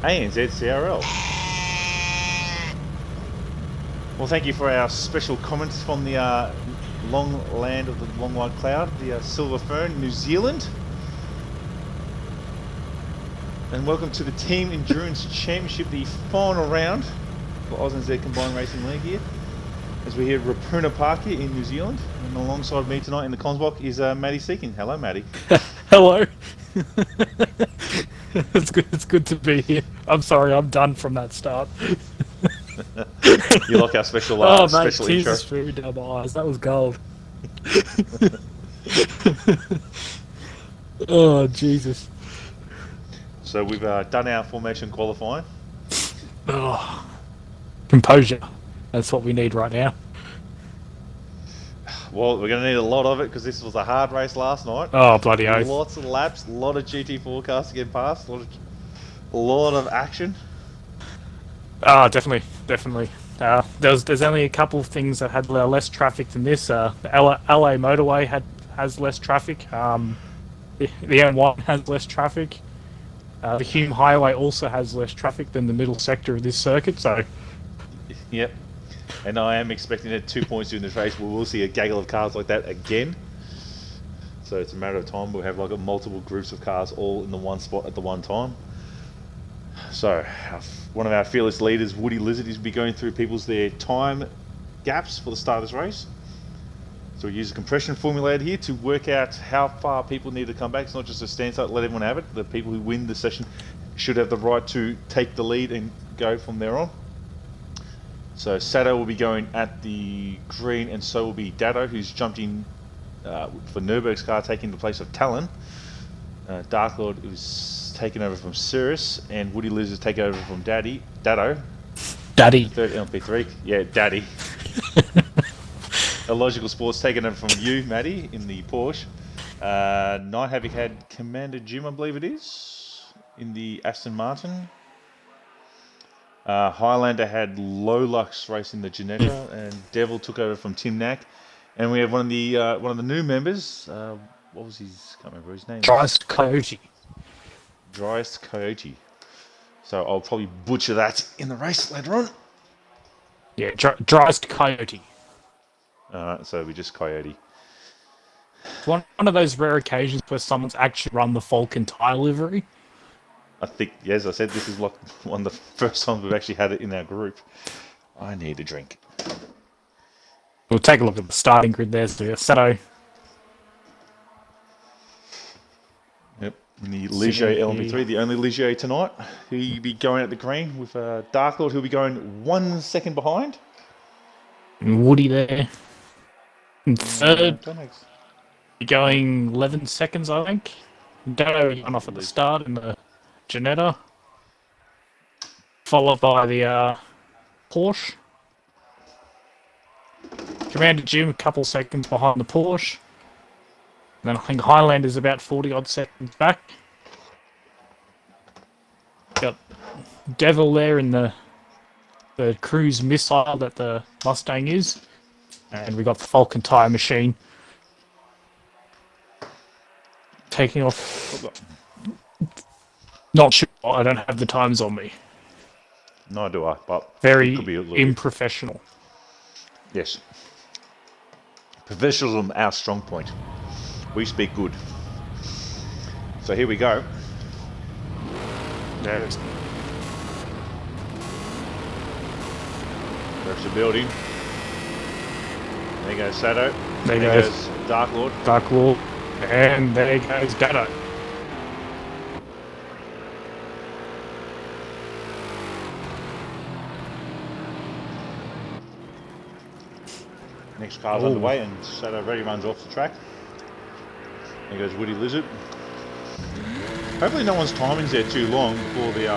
ANZCRL. Well, thank you for our special comments from the long land of the long white cloud, the silver fern, New Zealand. And welcome to the Team Endurance Championship, the final round for ANZ Combined Racing League here. As we're here at Rapuna Park here in New Zealand. And alongside me tonight in the comms block is Maddie Seekin. Hello, Maddie. Hello. It's good to be here. I'm sorry, I'm done from that start. You like our special special mate, intro? tears streaming down my eyes. That was gold. Oh, Jesus. So we've done our formation qualifying. Oh, composure. That's what we need right now. Well, we're going to need a lot of it because this was a hard race last night. Oh, bloody oath. Lots of laps, a lot of GT4 cars to get past, a lot of action. Oh, definitely. There's only a couple of things that had less traffic than this. The LA motorway has less traffic. The M1 has less traffic. The Hume Highway also has less traffic than the middle sector of this circuit. So, yep. And I am expecting at 2 points during this race, we will see a gaggle of cars like that again. So it's a matter of time. We'll have like multiple groups of cars all in the one spot at the one time. So one of our fearless leaders, Woody Lizard, is be going through their time gaps for the start of this race. So we use a compression formulator here to work out how far people need to come back. It's not just a stand start, let everyone have it. The people who win the session should have the right to take the lead and go from there on. So Sato will be going at the green, and so will be Dado, who's jumped in for Nürburg's car, taking the place of Talon. Dark Lord is taken over from Cirrus, and Woody Liz is taken over from Dado. Daddy. Third LP3, yeah, Daddy. Illogical Sports taken over from you, Maddie, in the Porsche. Night Havoc had Commander Jim, I believe it is, in the Aston Martin. Highlander had Low Lux racing the Ginetta, and Devil took over from Tim Knack. And we have one of the new members. What was his? Can't remember his name. Driest Coyote. So I'll probably butcher that in the race later on. Yeah, Driest Coyote. Alright, so we just Coyote. It's one of those rare occasions where someone's actually run the Falcon tire livery. I think, as I said, this is like one of the first times we've actually had it in our group. I need a drink. We'll take a look at the starting grid. There's the Sato. Yep, the Ligier LMP3, the only Ligier tonight. He'll be going at the green with Dark Lord, who'll be going 1 second behind. And Woody there. And third, going 11 seconds, I think. Dado went off at the start in the Ginetta. Followed by the Porsche. Commander Jim a couple seconds behind the Porsche. And then I think Highlander's about 40 odd seconds back. Got Devil there in the cruise missile that the Mustang is. And we got the Falcon tire machine taking off. Not sure, I don't have the times on me. No, do I, but very it could be a little unprofessional. Yes. Professionalism, our strong point. We speak good. So here we go. There's the building. There goes Sato. There goes Dark Lord. And there goes Dado. Next car's underway, and Sato ready runs off the track. There goes Woody Lizard. Hopefully no one's timing's there too long before the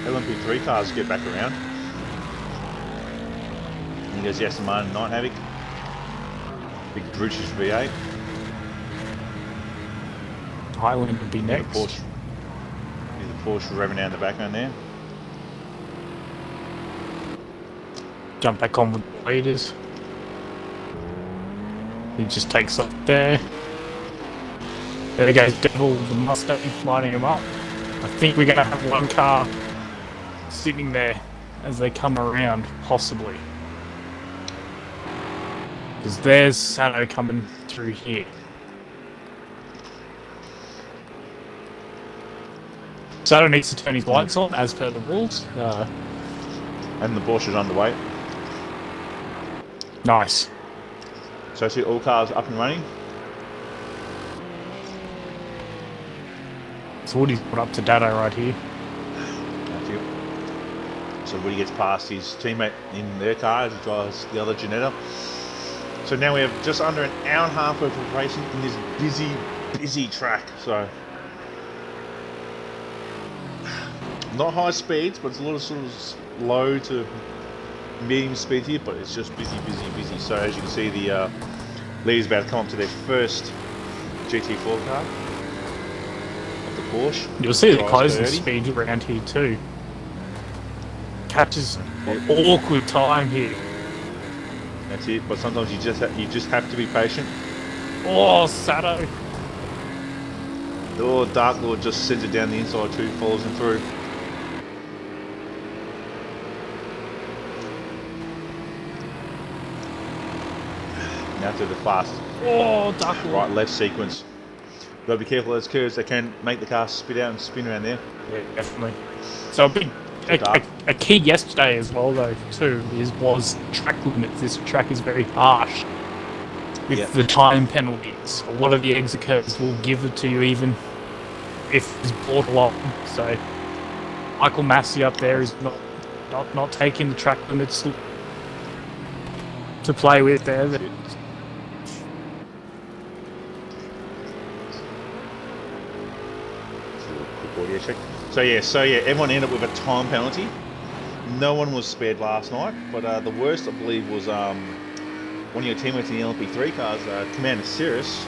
LMP3 cars get back around. There goes the Aston Martin Night Havoc. Big British V8. Highlander would be next. There's a Porsche revving down in the background there. Jump back on with the leaders. He just takes off there. There goes Devil, the Mustang, lining him up. I think we're going to have one car sitting there as they come around, possibly. Because there's Sano coming through here. Sano needs to turn his lights on, as per the rules. And the Porsche is underway. Nice. So I see all cars up and running. So Woody's put up to Dado right here. That's it. So Woody gets past his teammate in their car as he drives the other Janetta. So now we have just under an hour and a half worth of racing in this busy track. So not high speeds, but it's a lot of sort of low to medium speed here, but it's just busy. So as you can see, the leaders about to come up to their first GT4 car of the Porsche. You'll see the closing 30. speed around here too. Catches an awkward time here. That's it. But sometimes you just have to be patient. Oh, Sato. Oh, Dark Lord just sends it down the inside too, follows him through. Now to the fast Oh, Dark Lord. right left sequence. Got to be careful of those curves. They can make the car spit out and spin around there. Yeah, definitely. So a key yesterday as well, though, too, was track limits. This track is very harsh with the time penalties. A lot of the exit curves will give it to you even if it's brought along. So Michael Massey up there is not taking the track limits to play with there. Audio check. So yeah, everyone ended up with a time penalty. No one was spared last night, but the worst, I believe, was one of your teammates in the LMP3 cars, Commander Cirrus.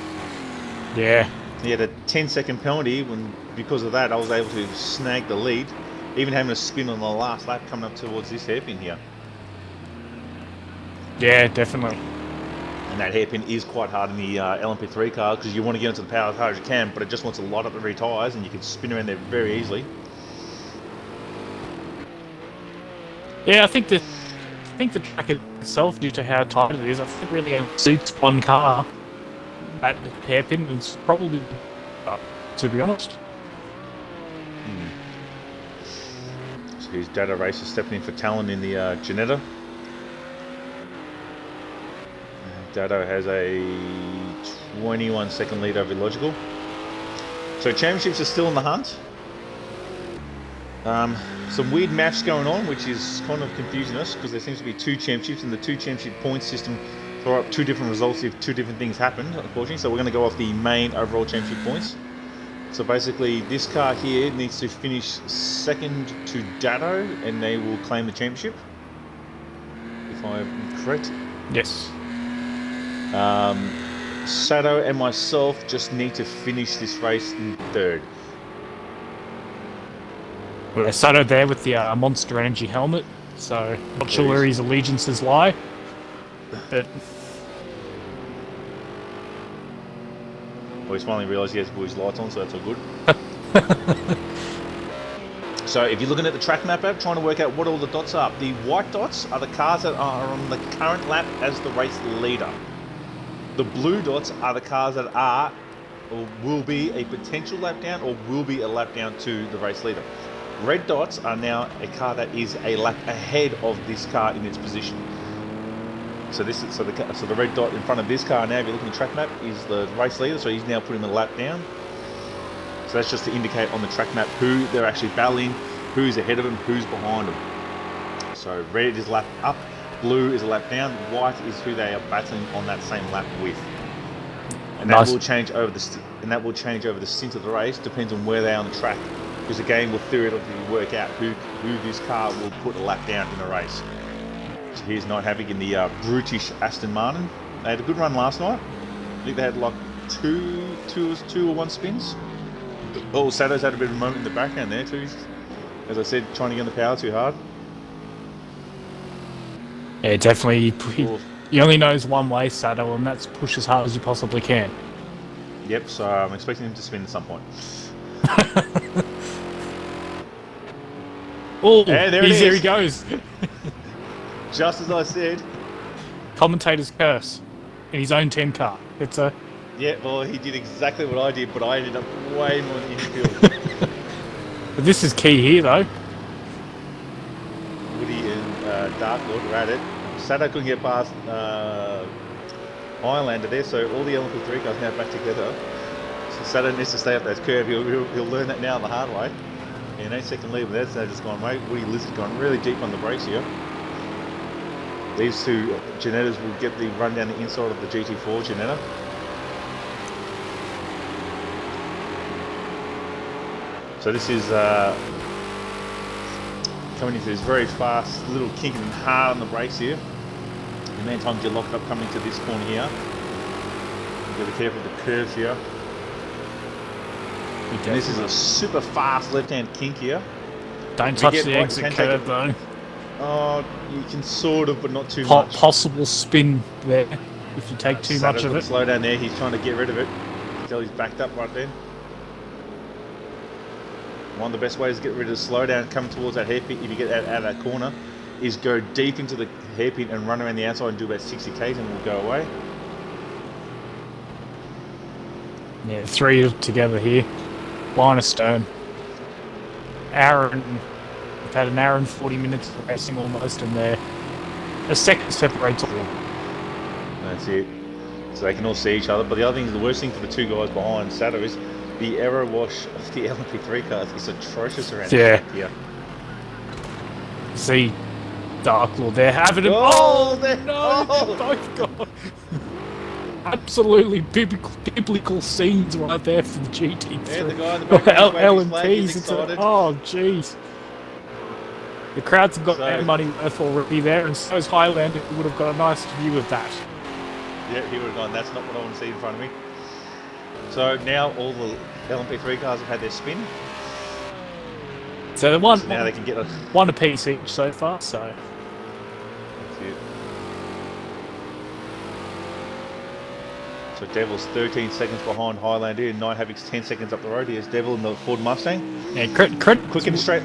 Yeah. He had a 10-second penalty. Because of that, I was able to snag the lead, even having a spin on the last lap coming up towards this hairpin here. Yeah, definitely. And that hairpin is quite hard in the LMP3 car because you want to get into the power as hard as you can, but it just wants to light up the rear tyres and you can spin around there very easily. Yeah, I think the track itself, due to how tight it is, I think really only suits one car. That hairpin is probably, to be honest. So here's Data Racer stepping in for Talon in the Janetta. Dado has a 21-second lead over Illogical. So championships are still in the hunt. Some weird maths going on, which is kind of confusing us because there seems to be two championships, and the two championship point system throw up two different results if two different things happen, unfortunately. So we're going to go off the main overall championship points. So basically, this car here needs to finish second to Dado, and they will claim the championship. If I'm correct. Yes. Sato and myself just need to finish this race in third. Well, Sato there with the Monster Energy helmet, so not sure where his allegiances lie. But well, he's finally realised he has to put his lights on, so that's all good. So if you're looking at the track map app, trying to work out what all the dots are, the white dots are the cars that are on the current lap as the race leader. The blue dots are the cars that are or will be a potential lap down or will be a lap down to the race leader. Red dots are now a car that is a lap ahead of this car in its position. So the red dot in front of this car now, if you're looking at the track map, is the race leader. So he's now putting the lap down. So that's just to indicate on the track map who they're actually battling, who's ahead of them, who's behind them. So red is lap up. Blue is a lap down. White is who they are battling on that same lap with, and that will change over the stint of the race. Depends on where they are on the track, because the game will theoretically work out who this car will put a lap down in a race. So here's Night Havoc in the brutish Aston Martin. They had a good run last night. I think they had like two or one spins. Oh, Sato's had a bit of a moment in the background there too. He's, as I said, trying to get on the power too hard. Yeah, definitely. He only knows one way, Sato, and that's push as hard as you possibly can. Yep, so I'm expecting him to spin at some point. Oh, And there it there he is. goes. Just as I said. Commentator's curse in his own team car. It's a Yeah, well, he did exactly what I did, but I ended up way more in the infield. but this is key here though. Woody and Dark Lord were at it. Sato couldn't get past Highlander there, so all the LMP3 cars now back together. So Sato needs to stay up that curve. He'll learn that now the hard way. You know, second lead, but that's now just gone right. Woody Lizard's gone really deep on the brakes here. These two Janettas will get the run down the inside of the GT4 Janetta. So this is coming into this very fast little kink and hard on the brakes here. The main time you're locked up coming to this corner here. You've got to be careful with the curves here. And this is a super fast left-hand kink here. Don't touch the exit curve though. Oh, you can sort of, but not too much. Possible spin there if you take too much of it. Slow down there. He's trying to get rid of it until he's backed up right then. One of the best ways to get rid of the slowdown, come towards that hairpin, if you get out of that corner, is go deep into the hairpin and run around the outside and do about 60 k's and we'll go away. Yeah, 3 together here. Line of stone. We've had an hour and 40 minutes of racing almost, and there a second separates all. That's it. So they can all see each other. But the other thing is, the worst thing for the two guys behind Sato is the aero wash of the LMP3 cars is atrocious around here. See Dark Lord there having him. Oh, no, oh. both gone. Absolutely biblical scenes right there for the GT3. Yeah, the guy in the back LMPs. Oh, jeez. The crowds have got their money worth already there, and so's Highlander, who would have got a nice view of that. Yeah, he would have gone, that's not what I want to see in front of me. So now all the LMP3 cars have had their spin. So now they can get one apiece each so far, so. That's it. So Devil's 13 seconds behind Highlander and Night Havoc's 10 seconds up the road. Here's Devil in the Ford Mustang. Yeah, quick and straight.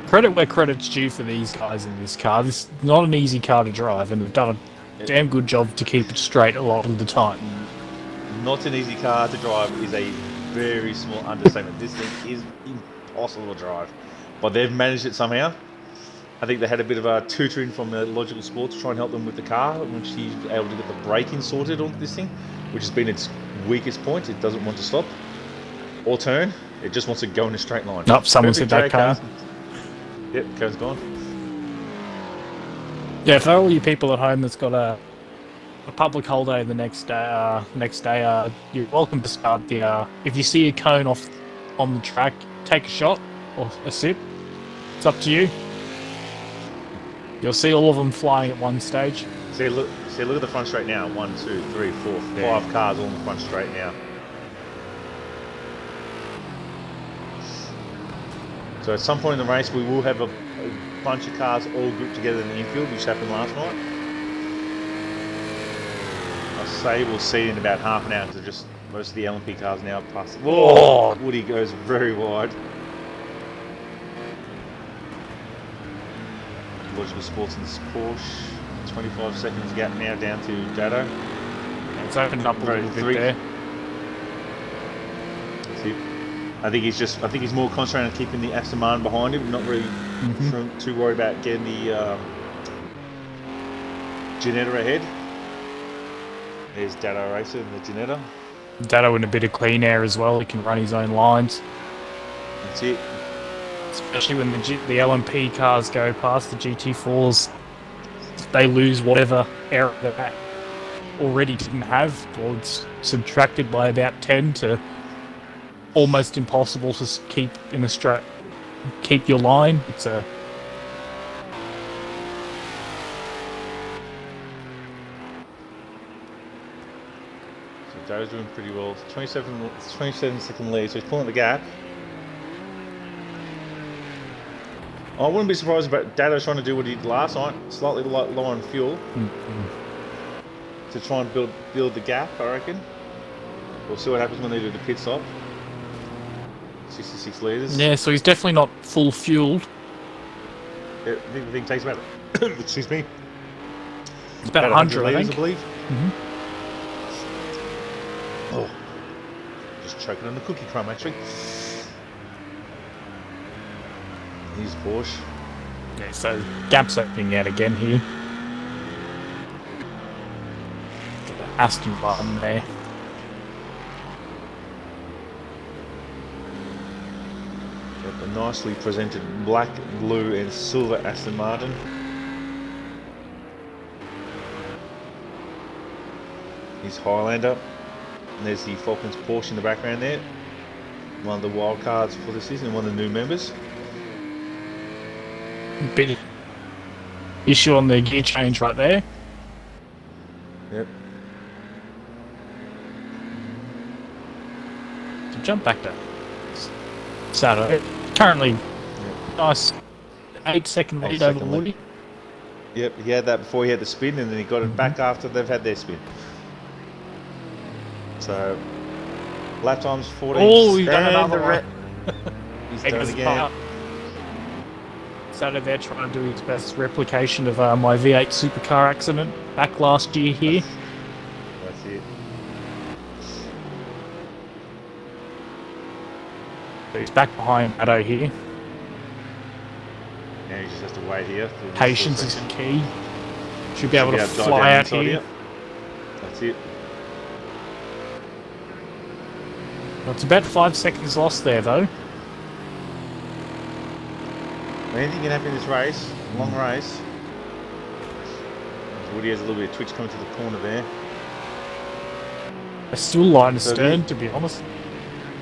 Credit where credit's due for these guys in this car. This is not an easy car to drive, and they've done a damn good job to keep it straight a lot of the time. Not an easy car to drive is a very small understatement. This thing is impossible to drive, but they've managed it somehow. I think they had a bit of a tutoring from the Logical Sport to try and help them with the car when she's able to get the braking sorted on this thing, which has been its weakest point. It doesn't want to stop or turn. It just wants to go in a straight line. Nope, someone said that car. Yep, car's gone. Yeah, for all you people at home that's got a public holiday the next day, you're welcome to start the. If you see a cone off on the track, take a shot or a sip. It's up to you. You'll see all of them flying at one stage. See, look at the front straight now. 1, 2, 3, 4, 5 cars all in the front straight now. So at some point in the race, we will have a bunch of cars all grouped together in the infield, which happened last night. I say we'll see it in about half an hour because just most of the LMP cars now past. Whoa! Woody goes very wide. Logical Sports in this Porsche. 25 seconds gap now down to Dado. It's opened up a little bit there. I think he's more concentrated on keeping the Aston Martin behind him, not really too worried about getting the Janetta ahead. There's Dado Racer and the Janetta. Dado in a bit of clean air as well. He can run his own lines. That's it. Especially when the LMP cars go past the GT4s, they lose whatever air that already didn't have, or it's subtracted by about 10 to almost impossible to keep in a keep your line. It's a so Dado's doing pretty well. 27 second lead, so he's pulling the gap. I wouldn't be surprised about Dado's trying to do what he did last night, slightly low on fuel, to try and build the gap. I reckon. We'll see what happens when they do the pit stop. 66 litres. Yeah, so he's definitely not full fueled. the thing takes about, excuse me, It's about 100, I litres, think. I believe. Hmm. Oh, just choking on the cookie crumb, actually. Here's Porsche. Yeah, so gap's opening out again here. Got the Aston Martin there. Got the nicely presented black, blue, and silver Aston Martin. Here's Highlander. And there's the Falcons Porsche in the background there. One of the wild cards for the season, one of the new members. Bit of issue on the gear change right there. Yep. So jump back to Saturday. Currently, nice 8-second lead over Woody. Yep, he had that before he had the spin, and then he got it back after they've had their spin. So, lap time's 14. Oh, he's done another one. He's done it again. Saturday there trying to do his best replication of my V8 supercar accident back last year here. That's it. So he's back behind Addo here. Now he just has to wait here. Patience is key. Should be able to fly out here. That's it. Well, it's about 5 seconds lost there, though. Anything can happen in this race, long race. Woody has a little bit of twitch coming to the corner there. They're still line astern, to be honest.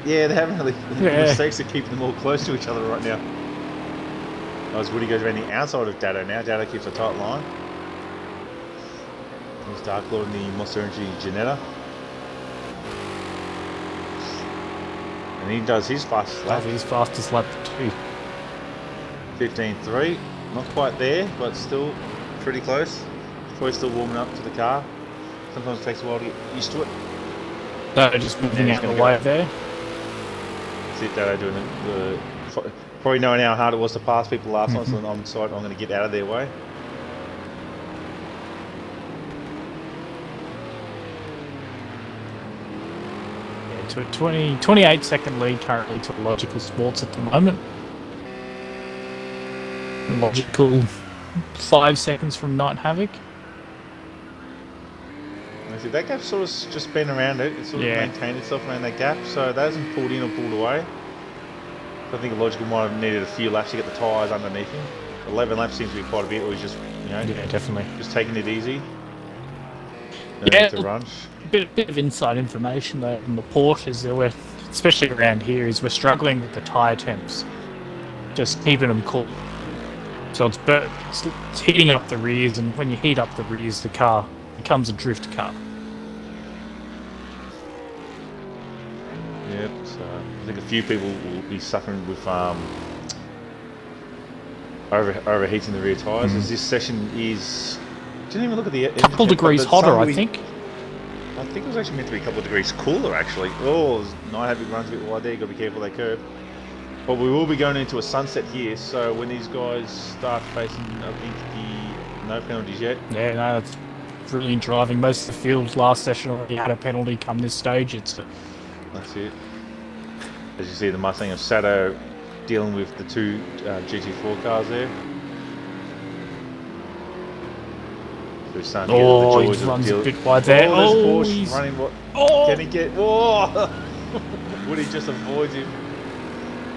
Yeah, they haven't really. The mistakes are keeping them all close to each other right now. As Woody goes around the outside of Dado now, Dado keeps a tight line. There's Dark Lord in the Monster Energy Janetta. And he does his fastest lap. His fastest lap too. 15.3. Not quite there, but still pretty close. Probably still warming up to the car. Sometimes it takes a while to get used to it. So just moving out of the way there. That's it, Dado doing the probably knowing how hard it was to pass people last time, so I'm excited I'm going to get out of their way. Yeah, to a 28-second lead currently to Logical Sports at the moment. Logical 5 seconds from Night Havoc. That gap's sort of just been around it. It's sort of maintained itself around that gap, so that hasn't pulled in or pulled away. I think Logical might have needed a few laps to get the tyres underneath him. 11 laps seems to be quite a bit, or he's just, yeah, definitely just taking it easy. Yeah, to run. Bit of inside information though from the port is that we're, especially around here, is we're struggling with the tyre temps, just keeping them cool. So it's heating up the rears, and when you heat up the rears, the car becomes a drift car. Yep, so I think a few people will be suffering with overheating the rear tyres, as this session is. Didn't even look at the couple degrees hotter, I think. I think it was actually meant to be a couple of degrees cooler, actually. Oh, Night Havoc runs a bit wide there. You've got to be careful of that curve. But we will be going into a sunset here, so when these guys start facing, I think, the no penalties yet. Yeah, no, it's brilliant driving. Most of the field last session already had a penalty come this stage. That's it. As you see, the Mustang of Sato dealing with the two GT4 cars there. So he runs a bit wide there. Oh, there's Porsche running what? Oh! Can he get? Oh! Woody just avoids him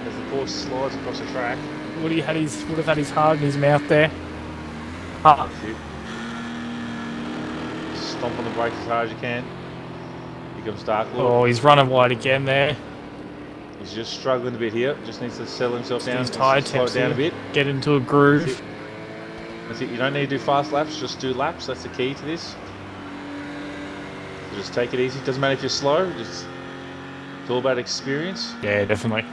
as the Porsche slides across the track. Woody would have had his heart in his mouth there. That's it. Stomp on the brakes as hard as you can. Here comes Dark Lord. Oh, he's running wide again there. He's just struggling a bit here. Just needs to settle himself down. His tyre temps down a bit. Get into a groove. That's it. You don't need to do fast laps. Just do laps. That's the key to this. So just take it easy. Doesn't matter if you're slow. It's all about experience. Yeah, definitely.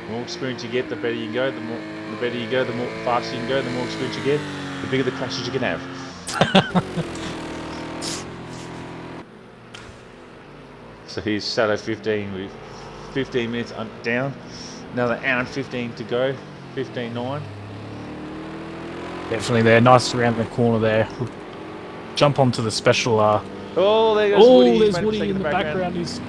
The more experience you get, the better you go. The better you go, the more faster you can go. The more experience you get, the bigger the crashes you can have. So here's Sato 15 with 15 minutes down. Another hour and 15 to go. 15.9. Definitely there. Nice around the corner there. Jump onto the special. Oh, there goes Woody. He's There's made a Woody mistake in the background. He's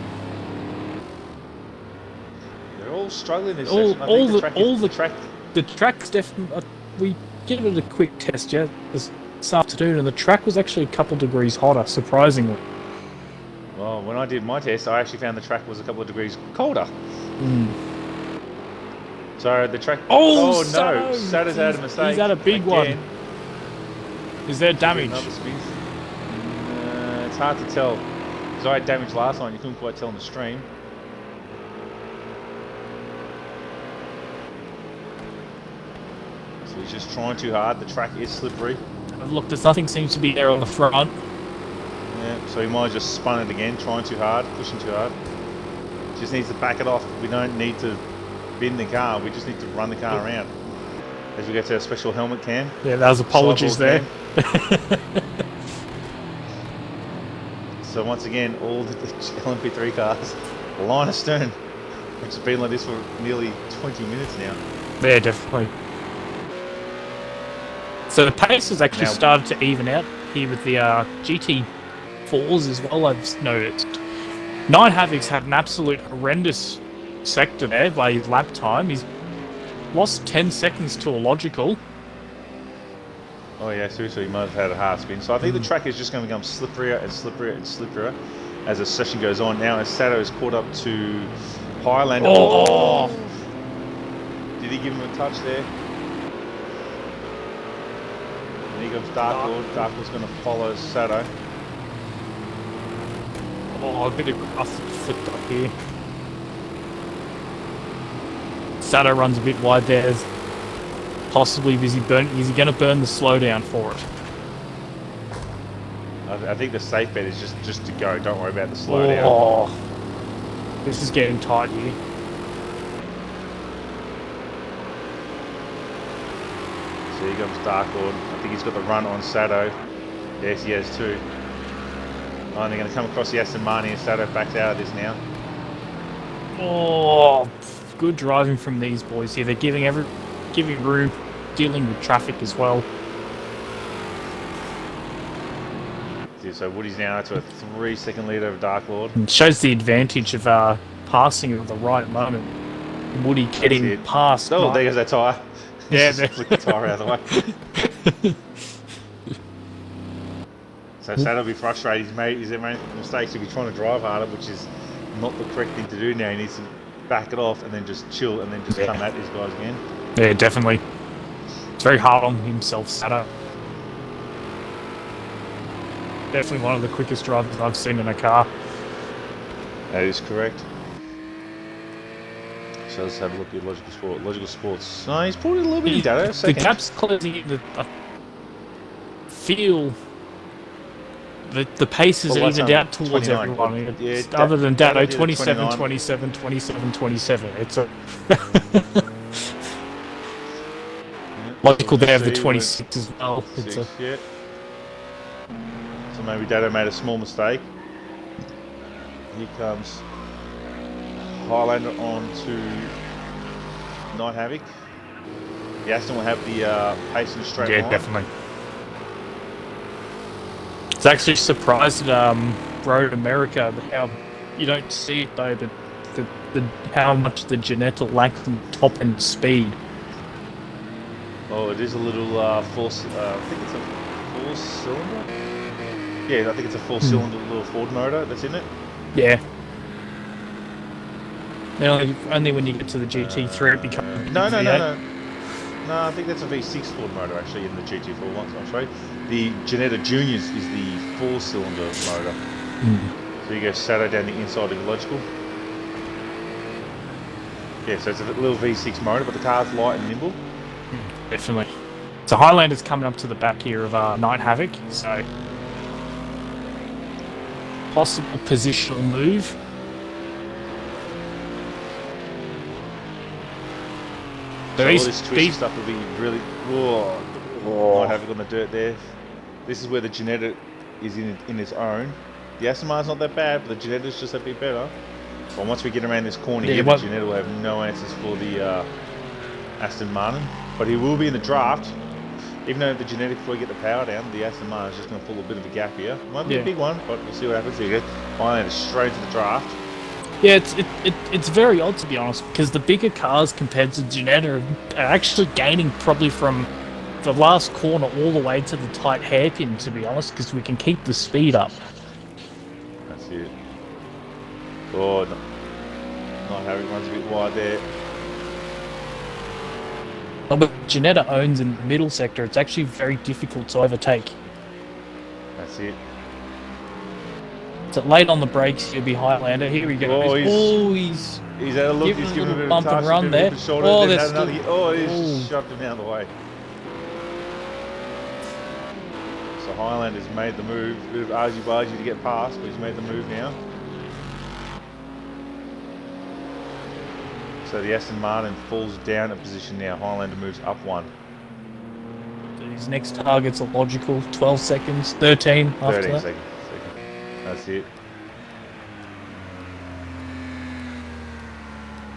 They're all struggling this all, session. I think the track. The track's definitely. We gave it a quick test this afternoon, and the track was actually a couple degrees hotter, surprisingly. Well, when I did my test, I actually found the track was a couple of degrees colder. So the track. Oh no! Sato's had a mistake. He's had a big one. Is there damage? It's hard to tell. Because I had damage last night, you couldn't quite tell on the stream. So he's just trying too hard. The track is slippery. Look, there's nothing seems to be there on the front. Yeah, so he might have just spun it again, trying too hard, pushing too hard. Just needs to back it off. We don't need to bin the car, we just need to run the car around. As we get to our special helmet cam. Yeah, that was apologies there. So once again, all the LMP3 cars, line astern, which has been like this for nearly 20 minutes now. Yeah, definitely. So the pace has actually started to even out here with the GT4s as well, I've noticed. 9 Havocs had an absolute horrendous sector there by his lap time. He's lost 10 seconds to a logical. Oh yeah, seriously, he might have had a hard spin. So I think the track is just going to become slipperier and slipperier and slipperier as the session goes on. Now as Sato is caught up to Highlander. Oh! Did he give him a touch there? And here comes Dark Lord. Dark Lord's going to follow Sato. Oh, a bit of rough flipped up here. Sato runs a bit wide there. Possibly is he going to burn the slowdown for it? I think the safe bet is just to go. Don't worry about the slowdown. Oh, this is getting tight here. So here comes Dark Lord. I think he's got the run on Sato. Yes, he has too. Oh, and they're going to come across the Aston Martin and Sato backs out of this now. Oh, good driving from these boys here. They're giving room, dealing with traffic as well. So Woody's now to a 3-second lead over Dark Lord. It shows the advantage of passing at the right moment. Woody getting past. Oh, there goes that tyre. Yeah, just flick the tyre out of the way. So Sato will be frustrated. He's made mistakes. He'll be trying to drive harder, which is not the correct thing to do now. He needs to back it off and then just chill and then just come at these guys again. Yeah, definitely. It's very hard on himself, Sato. Definitely one of the quickest drivers I've seen in a car. That is correct. So let's have a look at Logical Sport. Logical Sports. No, he's pulled it a little bit in data. The gap's closing. I feel the pace is evened out towards 29. everyone. Yeah, other than Datto, 27, 27, 27, 27. It's a Logical there of the 26 as well. Yeah. So maybe Datto made a small mistake. Here comes Highlander on to Night Havoc. The Aston will have the pace in a straight line. Yeah, definitely. It's actually surprised at Road America how you don't see it though, but how much the Ginetta lacks in top end speed. Oh, it is a little I think it's a 4-cylinder. Yeah, I think it's a 4-cylinder little Ford motor that's in it. Yeah. Only when you get to the GT3 it becomes No, I think that's a V6 Ford motor actually in the GT4 one. I'm sorry. The Ginetta Juniors is the 4-cylinder motor. So you go Sato down the inside of the Logical. Yeah, so it's a little V6 motor, but the car's light and nimble. Definitely. So Highlander's coming up to the back here of Night Havoc, so possible positional move. So all this twisty stuff will be really... Night Havoc on the dirt there. This is where the Ginetta is in its own. The Aston Martin's not that bad, but the Ginetta's just a bit better. But once we get around this corner here, the Ginetta will have no answers for the Aston Martin. But he will be in the draft. Even though the genetic, before you get the power down, the Aston Martin is just going to pull a bit of a gap here. Might be a big one, but we'll see what happens. Here you go. Highlander straight to the draft. Yeah, it's very odd, to be honest, because the bigger cars compared to Ginetta are actually gaining probably from the last corner all the way to the tight hairpin, to be honest, because we can keep the speed up. That's it. Oh, not Harry runs a bit wide there. But Ginetta owns in the middle sector, it's actually very difficult to overtake. That's it. So late on the brakes, you'll be Highlander. Here we go. He's had a look. He's given a bit bump of touch, and run there. Shoulder, oh, then there's another, he's Ooh. just shoved him out of the way. So Highlander's made the move. A bit of argy-bargy to get past, but he's made the move now. So the Aston Martin falls down a position now. Highlander moves up one. His next targets are logical. 12 seconds, 13 after 13 that. seconds. That's it.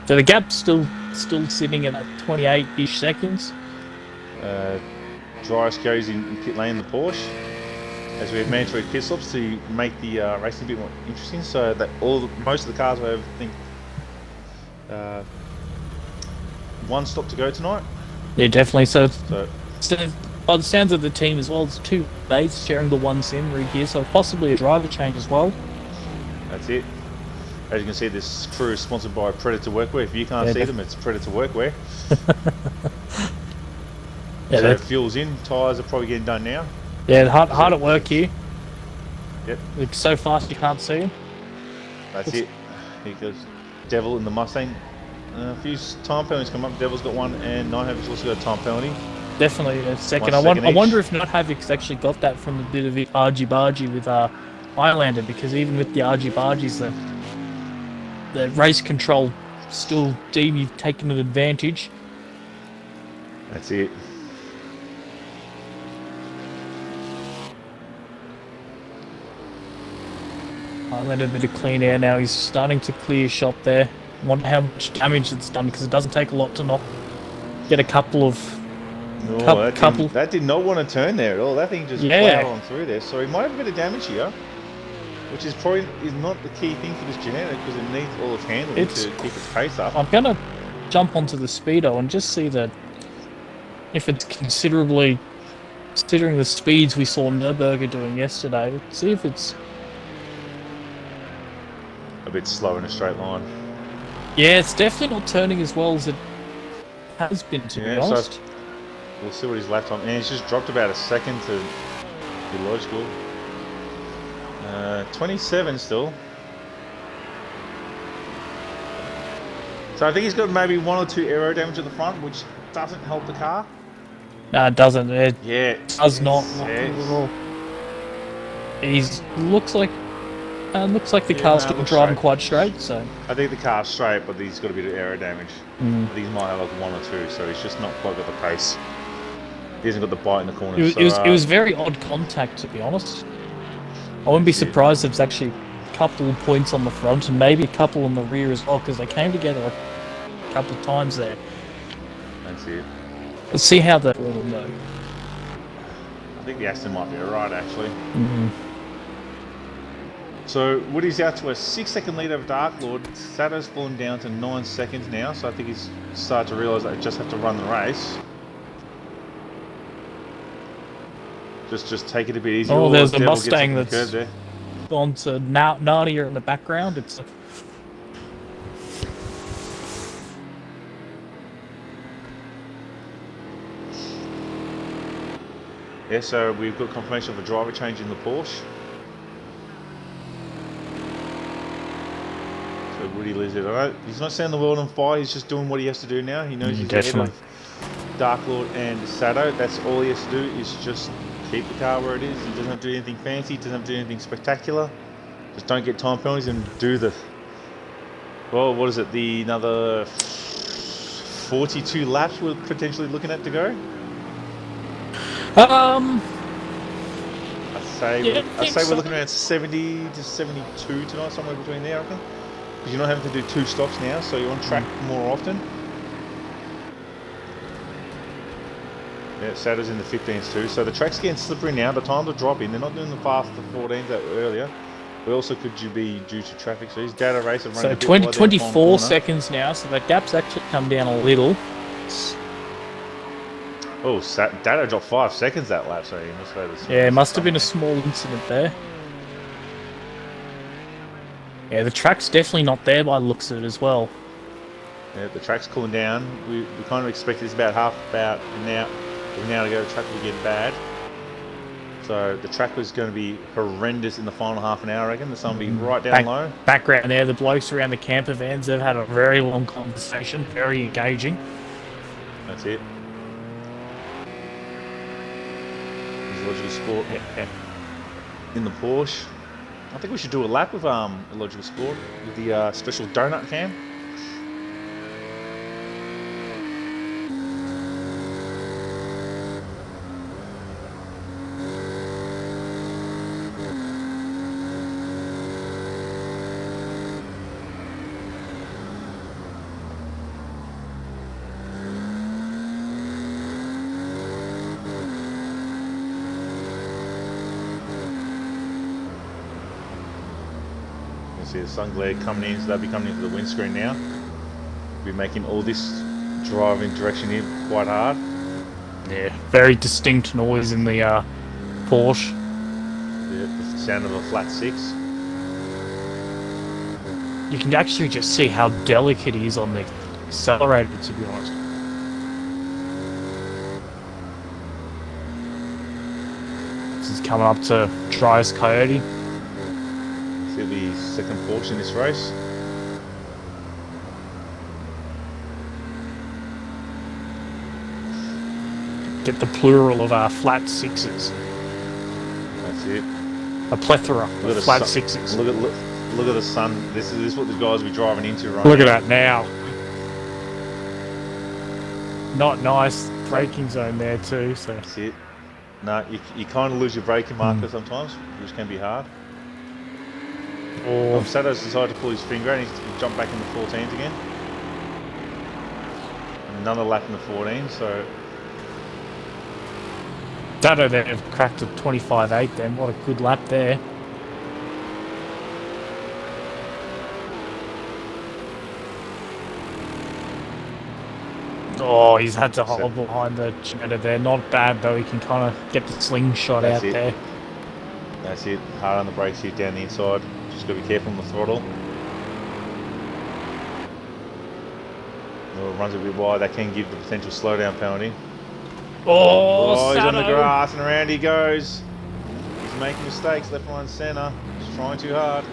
So the gap's still sitting at 28-ish seconds. Dryas goes in pit lane the Porsche, as we have mandatory pit stops to make the racing a bit more interesting. So that most of the cars, I think, one stop to go tonight. Yeah, definitely. So So by the sounds of the team as well, it's two mates sharing the one sim rig here, so possibly a driver change as well. that's it. As you can see, this crew is sponsored by Predator Workwear. If you can't see them, it's Predator Workwear. Yeah, so fuel's in, tyres are probably getting done now. Yeah, hard at work here. Yep. It's so fast you can't see him. That's it. Here goes Devil in the Mustang. A few time penalties come up. Devil's got one, and Nighthavik's also got a time penalty. Definitely a second. Second I wonder if Nighthavik's actually got that from a bit of argy-bargy with Highlander, because even with the argy-bargies, the race control still deem you've taken an advantage. That's it. Highlander a bit of clean air now. He's starting to clear shop there. Wonder how much damage it's done, because it doesn't take a lot to get a couple of That did not want to turn there at all. That thing just plowed on through there. So he might have a bit of damage here, which is probably not the key thing for this Ginetta, because it needs all its handling to keep its pace up. I'm gonna jump onto the speedo and just see that if it's considering the speeds we saw Nürburgring doing yesterday. See if it's a bit slow in a straight line. Yeah, it's definitely not turning as well as it has been, to be honest. So we'll see what his lap time. And he's just dropped about a second to be logical. 27 still. So I think he's got maybe one or two aero damage at the front, which doesn't help the car. No, it doesn't. It does not. Yes. At all. Looks like the car's still driving quite straight. So I think the car's straight, but he's got a bit of aero damage. I think he might have like one or two, so he's just not quite got the pace. He hasn't got the bite in the corner. It was very odd contact, to be honest. I wouldn't be surprised if it's actually a couple of points on the front and maybe a couple on the rear as well, because they came together a couple of times there. That's it. Let's see how that will go. I think the Aston might be alright, actually. So Woody's out to a 6-second lead over Dark Lord. Sato's fallen down to 9 seconds now, so I think he's started to realise that they just have to run the race. Just take it a bit easy. Oh, there's a Mustang that's gone to Narnia in the background. It's yeah, so we've got confirmation of a driver change in the Porsche. So Woody leaves it. Alright, he's not setting the world on fire. He's just doing what he has to do now. He knows he's ahead of Dark Lord and Sato. That's all he has to do, is just keep the car where it is. He doesn't have to do anything fancy. He doesn't have to do anything spectacular. Just don't get time penalties and do the... Well, what is it? Another 42 laps we're potentially looking at to go? I say we're looking around 70 to 72 tonight, somewhere between there, I reckon. Because you're not having to do 2 stops now, so you're on track more often. Yeah, Saturday's in the 15s too. So the track's getting slippery now. The times are dropping. They're not doing the fast 14s that were earlier. But also could you be due to traffic. So these data race are running So a bit 20, wide there in the final 24 corner. seconds now, so the gap's actually come down a little. Oh, data dropped 5 seconds that lap. So you must have Yeah, it must have been a small incident there. Yeah, the track's definitely not there by the looks of it as well. Yeah, the track's cooling down. We kind of expected this about an hour to go. The track will get bad. So the track was going to be horrendous in the final half an hour, I reckon. The sun will be right down low. Background there, the blokes around the camper vans, they've had a very long conversation, very engaging. That's it. Illogical Sport in the Porsche. I think we should do a lap with Illogical Sport with the special donut cam. See the sun glare coming in, so they'll be coming into the windscreen now. We'll be making all this driving direction here quite hard. Yeah, very distinct noise in the Porsche. Yeah, the sound of a flat 6. You can actually just see how delicate he is on the accelerator, to be honest. This is coming up to Dryas Coyote. It'll be second Porsche in this race. Get the plural of flat 6s. That's it. A plethora of flat 6s. Look at the sun. This is what the guys will be driving into right Look now. at that now. Not nice braking zone there too. So That's it. No, you kind of lose your braking marker sometimes, which can be hard. or Sato's decided to pull his finger out and he's jumped back in the 14s again. Another lap in the 14, so Dado there have cracked a 25.8 then. What a good lap there. Oh, he's had to hold behind the Jetta there. Not bad though. He can kind of get the slingshot out there. That's it. Hard on the brakes here down the inside. Just got to be careful on the throttle. Oh, it runs a bit wide. That can give the potential slowdown penalty. Oh, he's on the grass and around he goes. He's making mistakes left, right, and centre. He's trying too hard.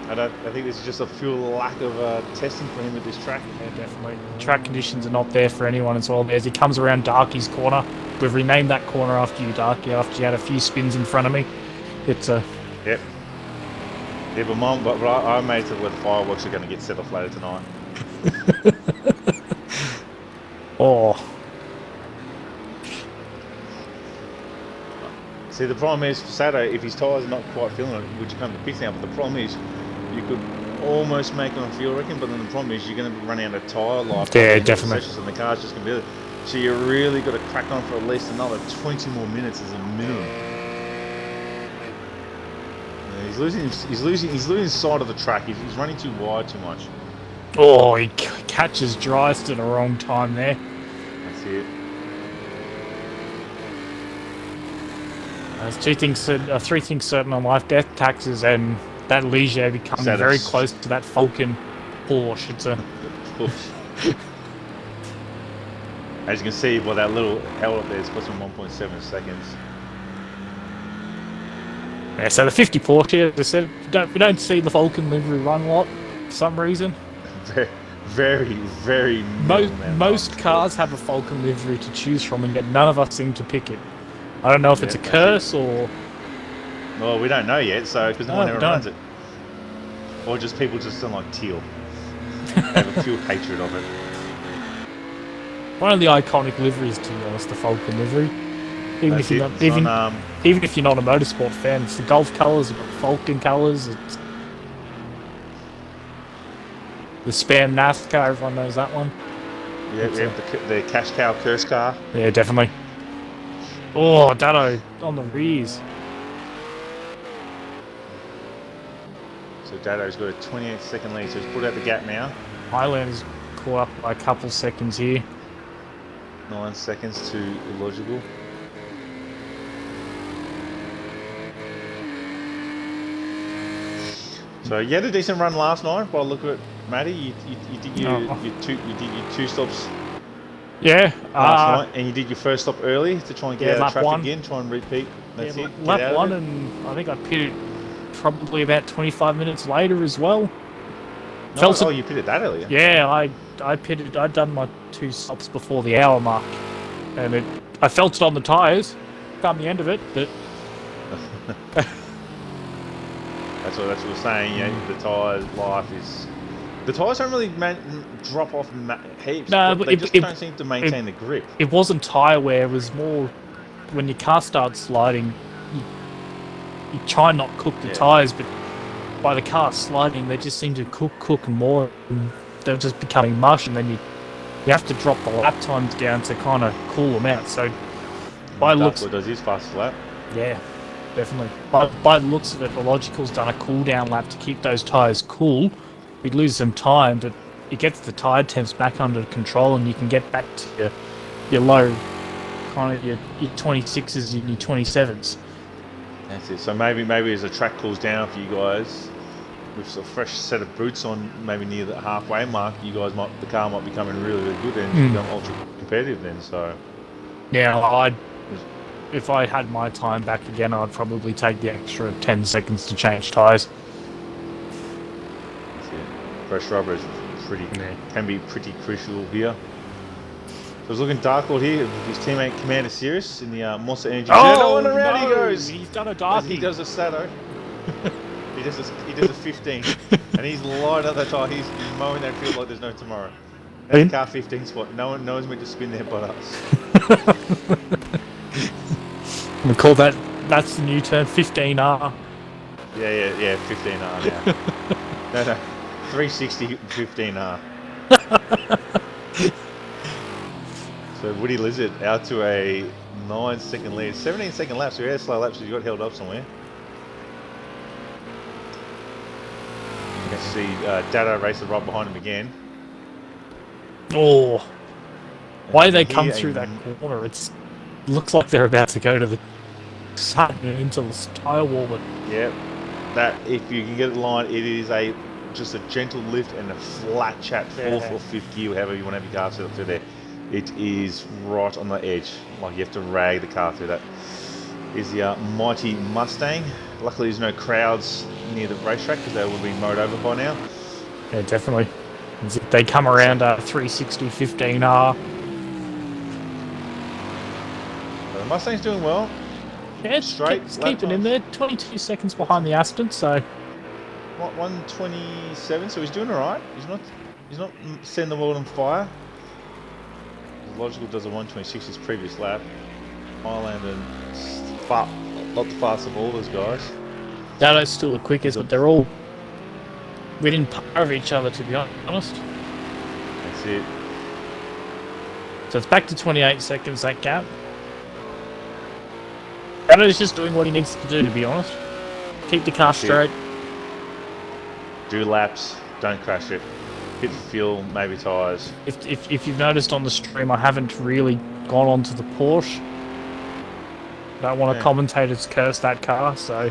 I think this is just a pure lack of testing for him at this track. Yeah, definitely. Track conditions are not there for anyone as well. As he comes around Darky's corner, we've renamed that corner after you, Darky, after you had a few spins in front of me. It's a... Yep. Yeah, but I made it where the fireworks are going to get set off later tonight. Oh. See, the problem is for Saturday, if his tyres are not quite feeling it, would you come to pits now? But the problem is, you could almost make them feel, I reckon, but then the problem is you're going to run out of tyre life. Yeah, definitely. And the car's just going to be there. So you really got to crack on for at least another 20 more minutes as a minimum. Yeah, he's losing sight of the track. He's running too wide too much. Oh, he catches Dryas at the wrong time there. That's it. There's three things certain on life: death, taxes, and that Ligier becoming very close to that Falcon Porsche. It's a... As you can see, by that little L up there, it's costing 1.7 seconds. Yeah, so the 50 Porsche, as I said, we don't see the Falcon livery run a lot for some reason. Very, very most cars have a Falcon livery to choose from, and yet none of us seem to pick it. I don't know if it's a curse or... Well, we don't know yet, so because no one ever runs it. Or just people just don't like teal. They have a pure hatred of it. One of the iconic liveries, to be honest, the Falcon livery. Even if you're not a motorsport fan, it's the Gulf colours, the Falcon colours. It's the Spam NASCAR, everyone knows that one. Yeah, we have the cash cow curse car. Yeah, definitely. Oh, Dado on the rears. So Dado's got a 28-second lead, so he's put out the gap now. Highlander's caught up by a couple seconds here. 9 seconds to Illogical. So you had a decent run last night. By the look of it, Matty, you did your two stops Yeah. last night, and you did your first stop early to try and get out of traffic lap 1. again, try and repeat. That's it. Get Lap out of 1, it. and I think I pitted probably about 25 minutes later as well. No, you pitted that earlier. Yeah, I pitted. I'd done my 2 stops before the hour mark, and I felt it on the tyres. Come the end of it, but That's what we're saying. Yeah, the tyres life is. The tyres don't really drop off heaps. No, but but they just don't seem to maintain the grip. it wasn't tyre wear. It was more when your car starts sliding. You try and not cook the tyres, but by the car sliding, they just seem to cook more, and they're just becoming mush, and then you have to drop the lap times down to kind of cool them out. So by looks, does his fastest lap. yeah, definitely. By the looks of it, the Logical's done a cool down lap to keep those tyres cool. We'd lose some time, but it gets the tyre temps back under control, and you can get back to your low, kind of your 26s and your 27s. That's it. So maybe as the track cools down for you guys, with a fresh set of boots on, maybe near the halfway mark, the car might be coming really, really good and become ultra competitive then. So yeah, if I had my time back again, I'd probably take the extra 10 seconds to change tyres. That's it. Fresh rubber is can be pretty crucial here. So it's looking Dark Lord here with his teammate Commander Sirius in the Monster Energy. Oh, and around no, he goes. He's done a darkie. He does a Sato. he does a 15, and he's light up that tire. He's mowing that field like there's no tomorrow. That's car 15 spot. No one's meant to spin there but us. We call that's the new term, 15R. Yeah, 15R now. no, 360 15R. So Woody Lizard out to a 9-second lead. 17-second lap, so he had slow laps, so he got held up somewhere. You can see Dado racing right behind him again. Oh, why they here come through that corner? It looks like they're about to go to the sun into the tyre wall. But yeah, that if you can get the line, it is just a gentle lift and a flat chat 4th or 5th gear, however you want to have your car set up through there. It is right on the edge, like you have to rag the car through. That is the mighty Mustang. Luckily there's no crowds near the racetrack because they would have been mowed over by now. yeah, definitely. They come around 360 15R. So the Mustang's doing well. Yeah, it's Straight, keeping in there. 22 seconds behind the Aston, so 127, so he's doing alright. He's not setting the world on fire. Logical does a 126 his previous lap. Highlander not the fastest of all those guys. Dado's still the quickest, but they're all within par of each other, to be honest. That's it. So it's back to 28 seconds, that gap. Dado's just doing what he needs to do, to be honest. Keep the car straight. Do laps, don't crash it. Hit fuel, maybe tyres. If you've noticed on the stream, I haven't really gone onto the Porsche. I don't want to commentators curse that car, so...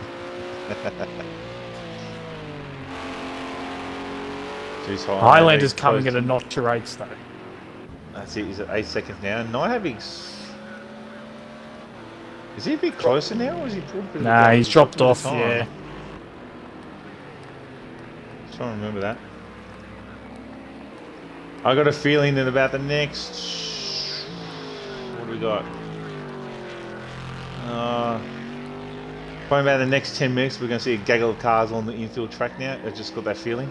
Highlander's coming at a notch to rates, though. That's it, he's at 8 seconds now. Not having... Is he a bit closer now, or is he... Nah, he's dropped off, yeah. I'm trying to remember that. I got a feeling that about the next... What do we got? Probably about the next 10 minutes we're going to see a gaggle of cars on the infield track now. I just got that feeling.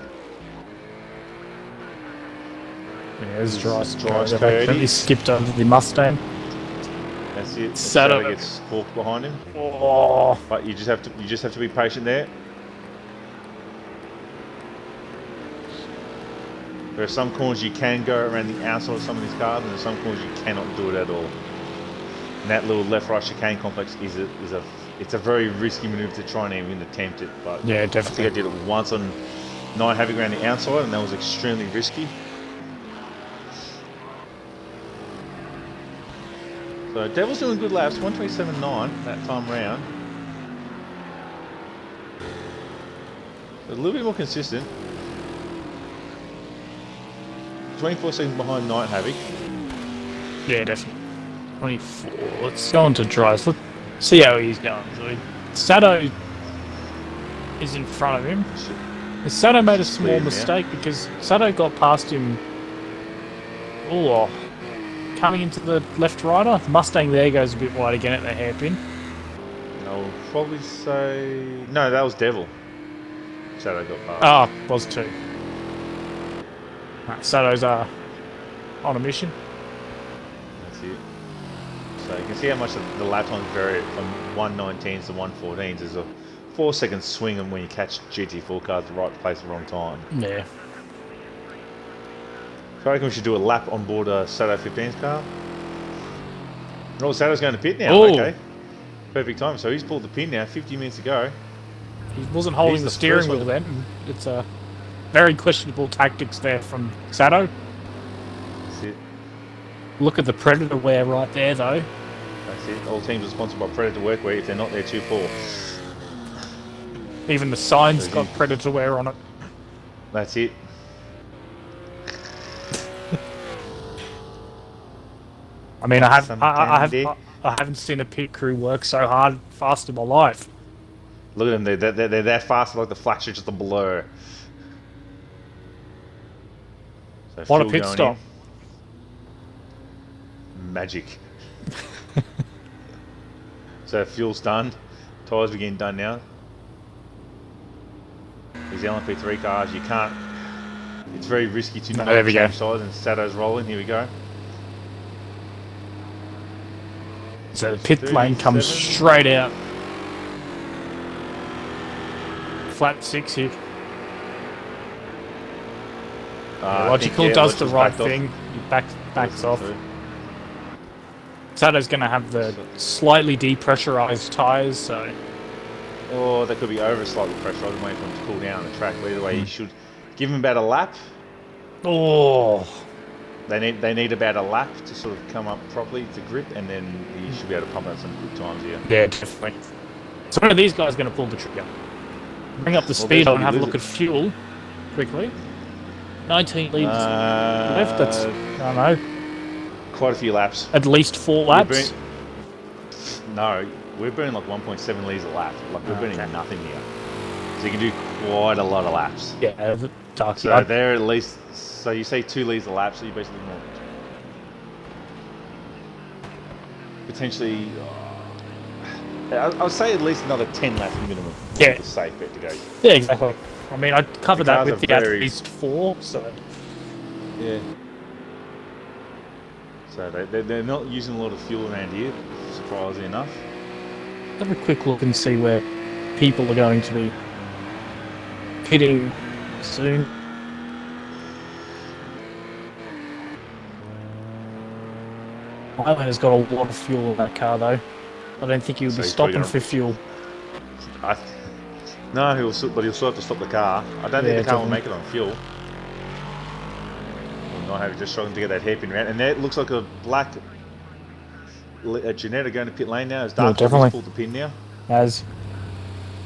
Yeah, it's dry. He skipped over the Mustang. That's it. Sato gets forked behind him. Oh. But you just have to be patient there. There are some corners you can go around the outside of some of these cars, and there are some corners you cannot do it at all. And that little left-right chicane complex it's a very risky manoeuvre to try and even attempt it. But Yeah, I definitely. think I did it once on 9 Havoc around the outside, and that was extremely risky. So Devil's doing good laps, 1:27.9 that time round. A little bit more consistent. 24 seconds behind Night Havoc. Yeah, definitely. 24. Let's go on to dries. Let's see how he's going. So Sato is in front of him. Sato made a small mistake because Sato got past him. Oh, coming into the left rider. The Mustang there goes a bit wide again at the hairpin. I'll probably say no. That was Devil. Sato got past. Ah, was two. Right, Sato's on a mission. That's it. So you can see how much the lap times vary from 1:19s to 1:14s. There's a 4-second swing and when you catch GT4 cars the right place at the wrong time. Yeah. So I reckon we should do a lap on board Sato 15's car. Oh, Sato's going to pit now. Ooh. Okay. Perfect time. So he's pulled the pin now, 50 minutes to go. He wasn't holding He's the the steering first wheel one. then. It's a very questionable tactics there from Sato. That's it. Look at the Predator wear right there, though. That's it. All teams are sponsored by Predator Workwear. If they're not, they're too poor. Even the sign's So got Predator wear on it. That's it. I mean, I Some haven't candy. seen a pit crew work so hard fast in my life. Look at them. They're that fast, like the flash is just a blur. So What a fuel pit going stop. in. Magic. So fuel's done. Tyres are getting done now. These LMP3 cars, you can't. It's very risky to not there we go. change sides, and Sato's rolling. Here we go. So the pit lane comes straight out. Flat 6 here. Logical does the right thing. He backs off. Sato's going to have the slightly depressurized tyres, so Or they could be over slightly pressurised, waiting for them to cool down on the track. But either way, you should give them about a lap. oh, They need about a lap to sort of come up properly to grip, and then you should be able to pump out some good times here. yeah, definitely. So one of these guys going to pull the trigger. Bring up the speed and have a look at fuel quickly. 19 litres left. That's I don't know, quite a few laps. at least 4 laps. No, we're burning like 1.7 litres a lap. Like we're burning Okay. nothing here. So you can do quite a lot of laps. Yeah, the darky. So they're at least. So you say 2 litres a lap, so you basically want potentially. I'll say at least another 10 laps minimum. Yeah. The safe bet to go. Yeah, exactly. I mean, I covered that cars with are the at very- least 4, so Yeah. So they're not using a lot of fuel around here, surprisingly enough. have a quick look and see where people are going to be pitting soon. Highlander's got a lot of fuel in that car, though. I don't think he'll So be he's stopping probably for fuel. No, but he'll still have to stop the car. I don't think Yeah, the car will definitely. make it on fuel. Or not having just struggling to get that hairpin round. And that looks like a black Janetta going to pit lane now. As Dark definitely. pulled the pin now. As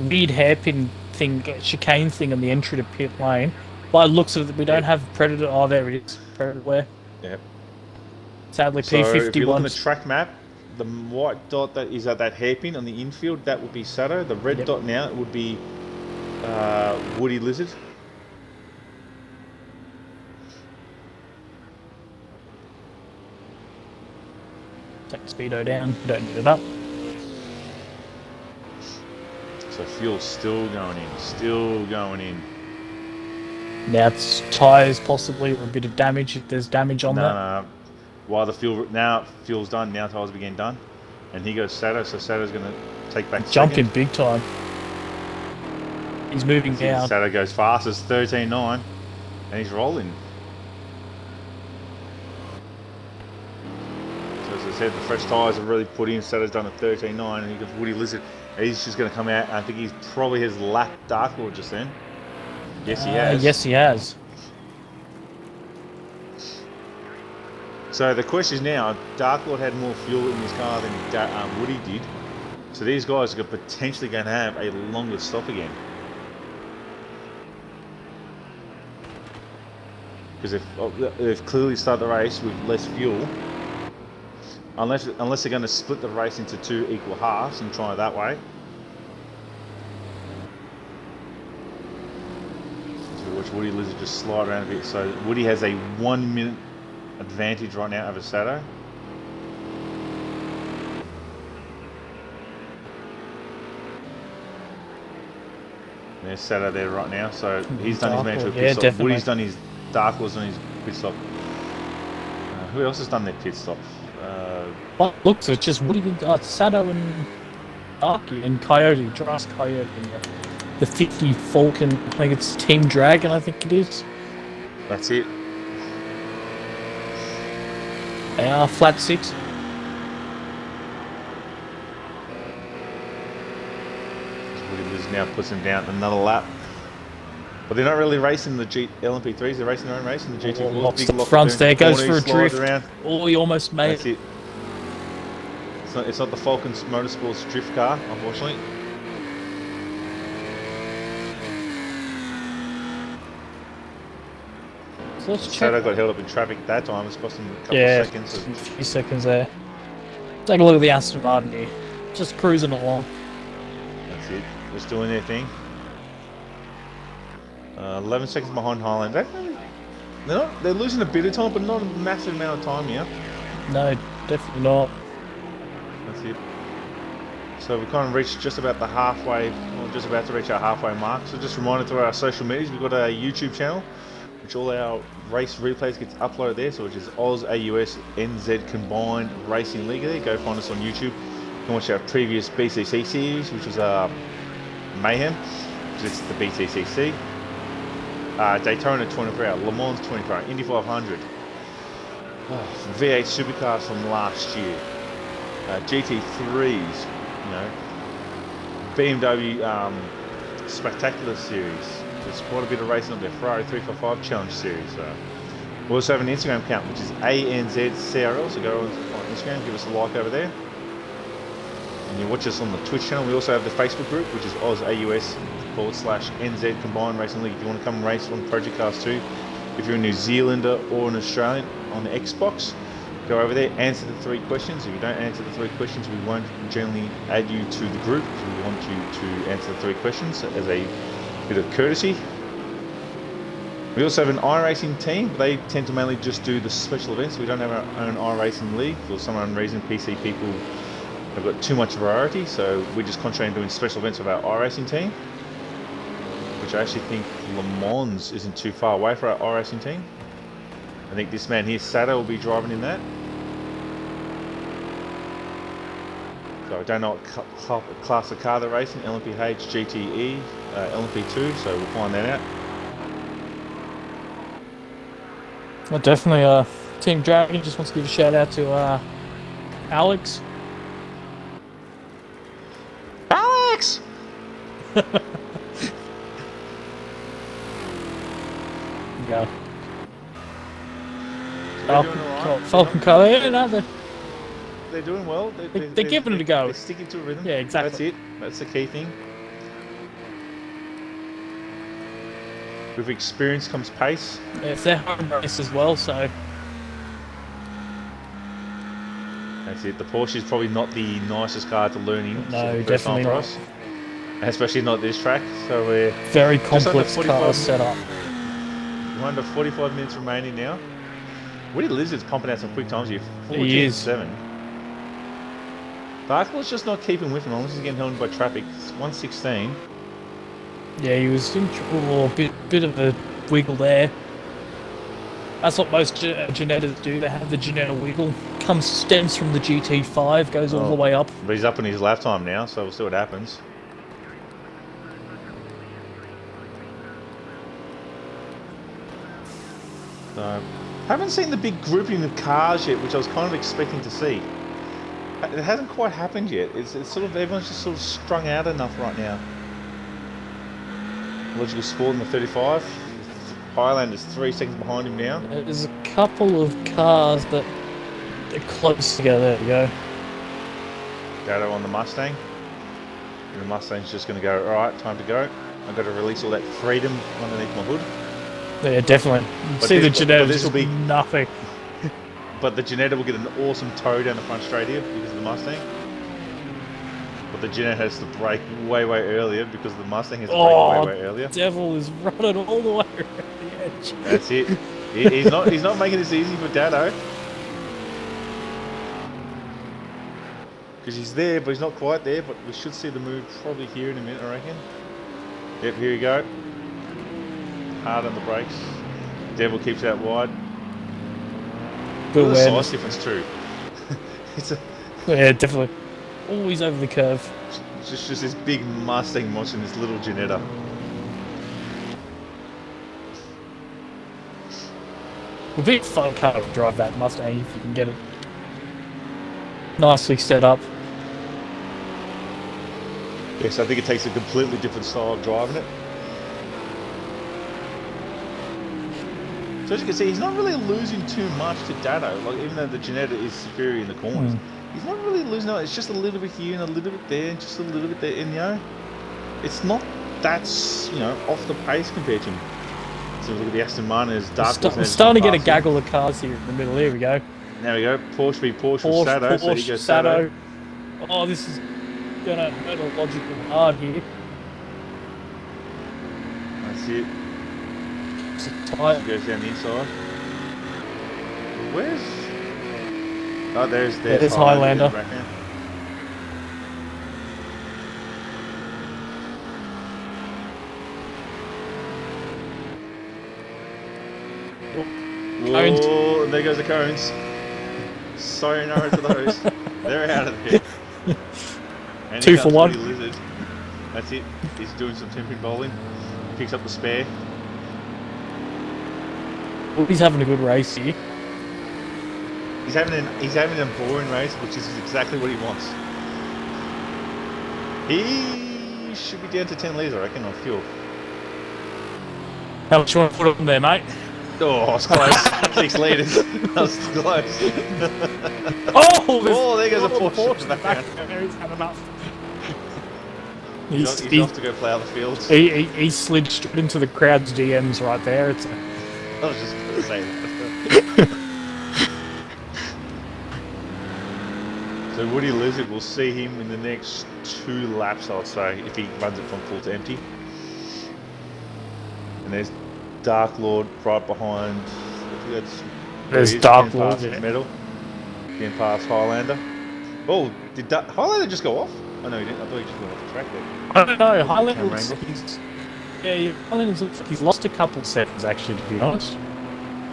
weird hairpin thing, chicane thing on the entry to pit lane. By the looks of it, we don't have Predator. Oh, there it is. Predator wear. Yep. Sadly, So if you look on the P51. track map, the white dot that is at that hairpin on the infield, that would be Sato. The red Yep. dot now would be Woody Lizard. Take the speedo down. Don't need it up. So fuel's still going in, still going in. Now it's tyres possibly, or a bit of damage if there's damage on that. No. While the fuel's done, now tyres begin done. And here goes Sato, so Sato's going to take back Jumping second. big time. He's moving down. Sato goes fastest, 13.9, and he's rolling. said, the fresh tyres are really put in. Saturday's done a 13.9, and you got Woody Lizard. He's just going to come out. I think he's probably has lapped Dark Lord just then. Yes, he has. Yes, he has. So the question is now, Dark Lord had more fuel in his car than Woody did. So these guys are potentially going to have a longer stop again. Because they've clearly started the race with less fuel. Unless they're going to split the race into 2 equal halves and try it that way. So watch Woody Lizard just slide around a bit. So Woody has a 1 minute advantage right now over Sato. There's Sato there right now. So he's done his mandatory pit stop. Definitely. Woody's done his Dark Lord's done his pit stop. Who else has done their pit stop? Well, looks, it's just Woody, Sato and Darky and Coyote, Dras Coyote, and the 50 Falcon. I think it's Team Dragon, I think it is. That's it. They are flat 6. Woody Lizard now puts him down another lap. But they're not really racing the LMP3s, they're racing their own race in the GT4s. Locks Big the lock fronts there, goes corner, for a slides drift. Around. Oh, he almost made That's it. It's not the Falcon Motorsports drift car, unfortunately. So let's Sato check. got held up in traffic at that time. It's cost him a couple of seconds. A few seconds there. Take a look at the Aston Martin here. Just cruising along. That's it. Just doing their thing. 11 seconds behind Highland. They're losing a bit of time, but not a massive amount of time here. No, definitely not. That's it. So we've kind of reached just about the halfway, or just about to reach our halfway mark. So just a reminder to our social medias, we've got a YouTube channel, which all our race replays gets uploaded there. So which is Oz, AUS, NZ Combined Racing League there. Go find us on YouTube. You can watch our previous BCC series, which was Mayhem, which is the BTCC. Daytona 24 hour, Le Mans 24 hour, Indy 500, V8 supercars from last year, GT3s, you know, BMW Spectacular Series. There's quite a bit of racing on there. Ferrari 355 Challenge Series. We also have an Instagram account, which is ANZCRL. So go on Instagram, give us a like over there. And you watch us on the Twitch channel. We also have the Facebook group, which is OzAUS/NZ Combined Racing League. If you want to come and race on Project Cars 2, if you're a New Zealander or an Australian on the Xbox, go over there, answer the 3 questions. If you don't answer the 3 questions, we won't generally add you to the group. We want you to answer the 3 questions as a bit of courtesy. We also have an iRacing team. They tend to mainly just do the special events. We don't have our own iRacing league. For some unknown reason, PC people have got too much variety, so we just concentrate on doing special events with our iRacing team, which I actually think Le Mans isn't too far away for our iRacing team. I think this man here, Sato, will be driving in that. So I don't know what class of car they're racing, LMPH, GTE, LMP2, so we'll find that out. Well, definitely, Team Dragon just wants to give a shout out to Alex. Alex! Yeah. They're doing all right. Falcon car. Yeah, no, They're doing well. they're giving it a go. They're sticking to a rhythm. Yeah, exactly. That's it. That's the key thing. With experience comes pace. Yeah, it's their home race as well, so That's it. The Porsche is probably not the nicest car to learn in. No, for the first time definitely for not. us. Especially not this track. So we're very just under complex 45 car setup. We're under 45 minutes remaining now. Woody Lizard's pumping out some quick times here. He is. 14.7. Darkle's just not keeping with him unless he's getting held in by traffic. It's 1:16. Yeah, he was in trouble, a bit of a wiggle there. That's what most Genettas do. They have the Genetta wiggle. Stems from the GT5, goes all the way up. But he's up in his lap time now, so we'll see what happens. So, haven't seen the big grouping of cars yet, which I was kind of expecting to see. It hasn't quite happened yet. It's sort of everyone's just sort of strung out enough right now. Logical Sport in the 35. Highland is 3 seconds behind him now. There's a couple of cars that are close together. There you go. Dado on the Mustang. And the Mustang's just going to go, alright, time to go. I've got to release all that freedom underneath my hood. Yeah, definitely. But See the this Janetta, will be nothing. But the Janetta will get an awesome tow down the front straight here because of the Mustang. But the Janetta has to brake way earlier because the Mustang has to brake way earlier. Devil is running all the way around the edge. That's it. He's not making this easy for Dado. Because he's there, but he's not quite there. But we should see the move probably here in a minute, I reckon. Yep, here we go. Hard on the brakes. Devil keeps out wide. Good There's a awareness. size difference too. Yeah, definitely. Always over the curve. It's just this big Mustang watching this little Janetta. Would be a fun car to drive that Mustang if you can get it nicely set up. Yes, I think it takes a completely different style of driving it. So as you can see, he's not really losing too much to Dado. Like, even though the Janetta is superior in the corners, he's not really losing out. It's just a little bit here and a little bit there and just a little bit there. And, you know, it's not that, you know, off the pace compared to him. So look at the Aston Martin as dark. We're starting to get a gaggle of cars here in the middle. Here we go. There we go. Porsche v Porsche with Sado. So he goes Sado. Oh, this is gonna hurt a logical hard here. That's it. It's a tight. He goes down the inside. Where's... Oh, there's Highlander. Right now. Cones. Whoa, and there goes the cones. So narrow to those. They're out of there. And 2 here for comes 1. Woody Lizard. That's it. He's doing some 10-pin bowling. Picks up the spare. Well, he's having a good race here. He's having a boring race, which is exactly what he wants. He should be down to 10 litres, I reckon, on fuel. How much you want to put on there, mate? Oh, it's close. 6 litres. That was close. Oh, There goes a Porsche. in the back there. He's had enough. He's off to go plough the fields. He slid straight into the crowd's DMs right there. It's I was just going to say that. So Woody Lizard, we'll see him in the next 2 laps, I'll say, if he runs it from full to empty. And there's Dark Lord right behind. There's Dark Lord. Metal. Getting past Highlander. Oh, did Highlander just go off? Oh no, he didn't. I thought he just went off the track there. I don't know. Highlander Camera looks angle. like Highlander looks like he's lost a couple seconds actually, to be honest.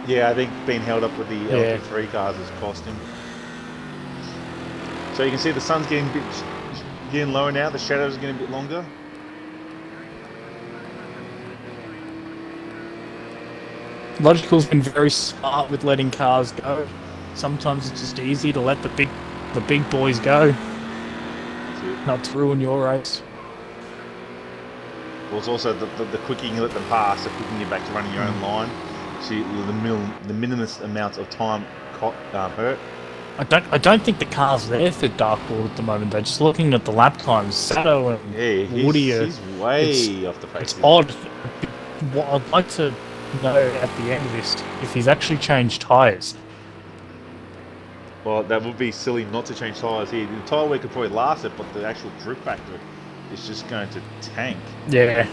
Yeah, I think being held up with the LT3 cars has cost him. So you can see the sun's getting lower now. The shadows are getting a bit longer. Logical's been very smart with letting cars go. Sometimes it's just easy to let the big boys go, not to ruin your race. Well, it's also the quicker you let them pass, the quicker you get back to running your own line. So the minimum amount of time hurt. I don't think the car's there for Dark Lord at the moment. They're just looking at the lap times. Sado and Woody he's way off the pace. It's odd. What I'd like to know at the end of this if he's actually changed tyres. Well, that would be silly not to change tyres here. The tyre wear could probably last it, but the actual grip factor is just going to tank. Yeah.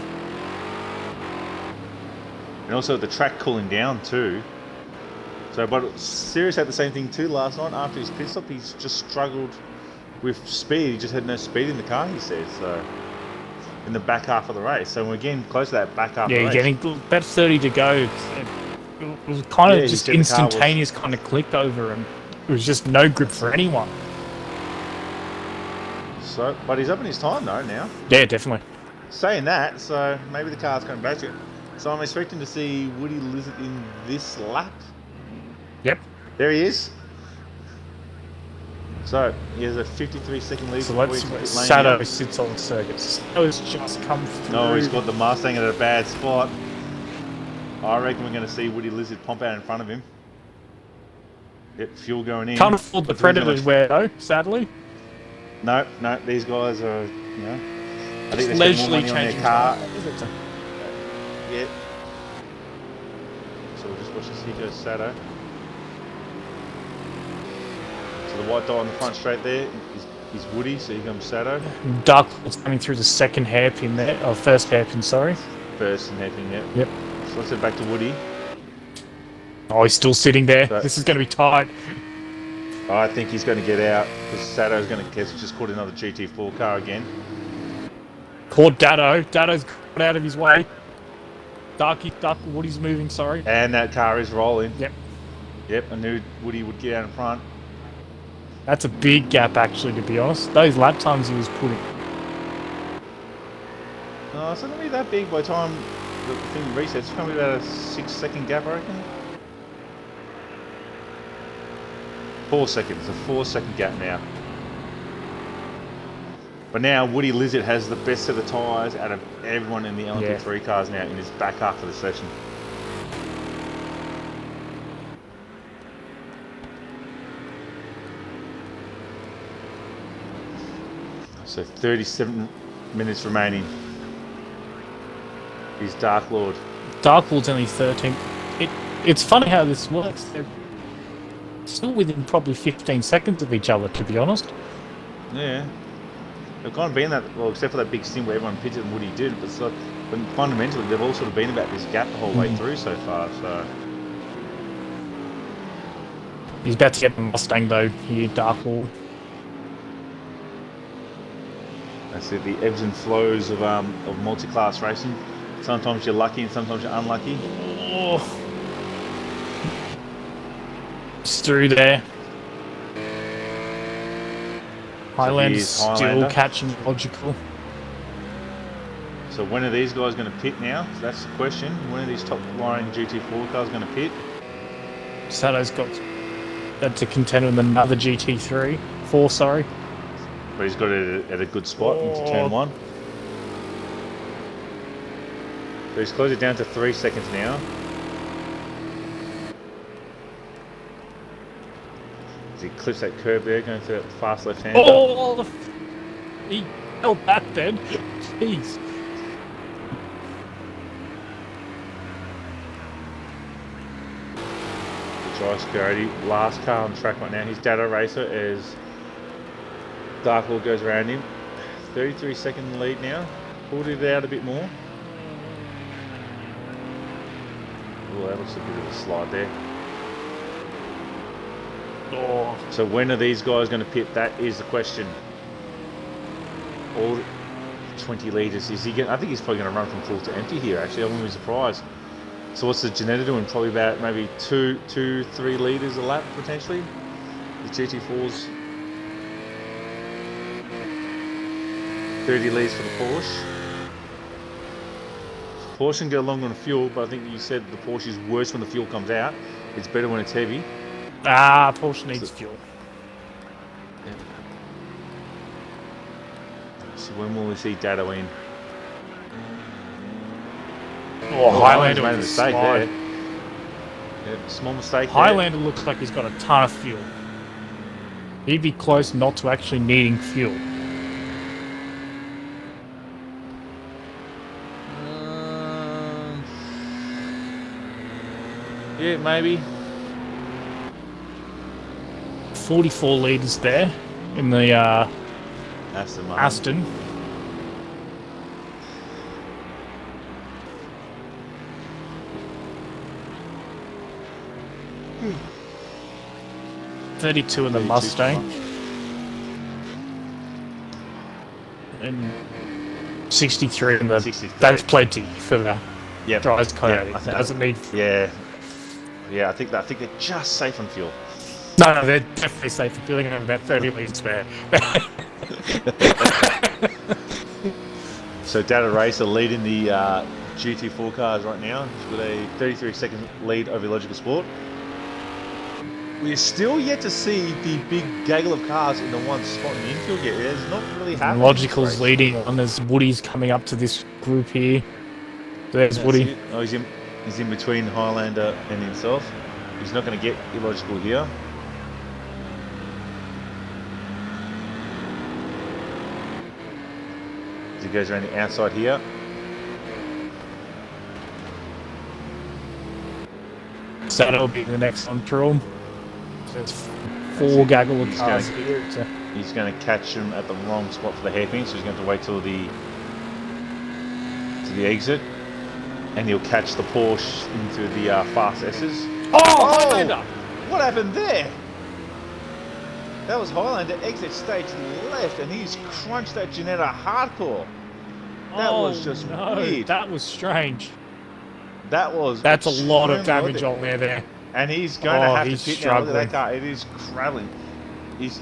And also the track cooling down too. So, but Sirius had the same thing too last night. After his pit stop, he's just struggled with speed. He just had no speed in the car, he said. So, in the back half of the race. So we're getting close to that back half of the race. Yeah, getting about 30 to go. It was kind of just the car was- instantaneous kind of click over, and it was just no grip for anyone. So, but he's up in his time though now. Yeah, definitely. Saying that, so maybe the car's coming back to it. So I'm expecting to see Woody Lizard in this lap. Yep. There he is. So he has a 53-second lead. So let's see where Sato sits on the circuit. Sato's just come through. No, he's got the Mustang at a bad spot. I reckon we're going to see Woody Lizard pump out in front of him. Yep, fuel going in. Can't afford the Predators wear though, sadly. No, these guys are, you know, I think they're leisurely spending more money on changing their car. Yeah. So we'll just watch this. Here goes Sato. So the white dot on the front straight there is Woody, so here comes Sato. Darkwood's coming through the second hairpin there, or first hairpin, sorry. First and hairpin, yep. Yep. So let's head back to Woody. Oh, he's still sitting there. So, this is going to be tight. I think he's going to get out because Sato's going to just caught another GT4 car again. Caught Dado. Dado's got out of his way. Woody's moving, sorry. And that car is rolling. Yep. Yep, I knew Woody would get out in front. That's a big gap, actually, to be honest. Those lap times he was putting. No, it's not going to be that big by the time the thing resets. It's going to be about a 6-second gap, I reckon. 4 seconds, a 4-second gap now. But now Woody Lizard has the best set of tyres out of everyone in the LMP3 cars now in his back half of the session. So 37 minutes remaining. He's Dark Lord. Dark Lord's only 13. It's funny how this works. They're still within probably 15 seconds of each other, to be honest. Yeah. They've kind of been that, well, except for that big stint where everyone pitted and Woody did, but it's like, fundamentally they've all sort of been about this gap the whole way through so far, so... He's about to get the Mustang though, here, Dark Lord. That's it, the ebbs and flows of multi-class racing. Sometimes you're lucky and sometimes you're unlucky. Oh. It's through there. Highlander's still Highlander. catching logical. So when are these guys going to pit now? So that's the question. When are these top-flying GT4 cars going to pit? Sato's got to contend with another GT4, sorry. But he's got it at a good spot into turn 1. So he's closed it down to 3 seconds now. As he clips that curve there, going to that fast left-hander. Oh, he held that then. Jeez. Josh Garrity, last car on track right now. He's Dado Racer as Dark Lord goes around him. 33-second lead now. Pulled it out a bit more. Oh, that looks a bit of a slide there. Oh. So when are these guys going to pit? That is the question. All 20 litres. Is he? I think he's probably going to run from full to empty here. Actually, I wouldn't be surprised. So what's the Janetta doing? Probably about maybe 2-3 litres a lap potentially. The GT4's 30 litres for the Porsche. Porsche can go long on fuel, but I think you said the Porsche is worse when the fuel comes out. It's better when it's heavy. Porsche needs fuel. Yeah. So when will we see Dado in? Oh, Highlander made a with a mistake slide. there. Yeah, small mistake Highlander looks like he's got a ton of fuel. He'd be close not to actually needing fuel. Yeah, maybe. 44 litres there in the Aston. Hmm. 32 in the 32 Mustang. And 63 in the... 63. That's plenty for the dry's coyote. I think Doesn't need... Yeah, I think they're just safe on fuel. No, they're definitely safe for feeling about 30 litres spare. So Dado Racer leading the GT4 cars right now. He's got a 33-second lead over Logical Sport. We're still yet to see the big gaggle of cars in the one spot in the infield yet. It's not really happening. Logical's leading on. There's Woody's coming up to this group here. There's That's Woody. it. Oh, he's in between Highlander and himself. He's not going to get illogical here. As he goes around the outside here. So that'll be the next one through him. There's 4 gaggle of He's cars going- here. So He's going to catch him at the wrong spot for the hairpin, so he's going to wait till the exit, and he'll catch the Porsche into the fast S's. oh, Highlander! What happened there? That was Highlander exit stage left, and he's crunched that Ginetta hardcore. That was just weird. That was strange. That's a lot of extremely damage odd. on there. And he's going to have to he's pit now. Look at that struggling. car. It is crabbling.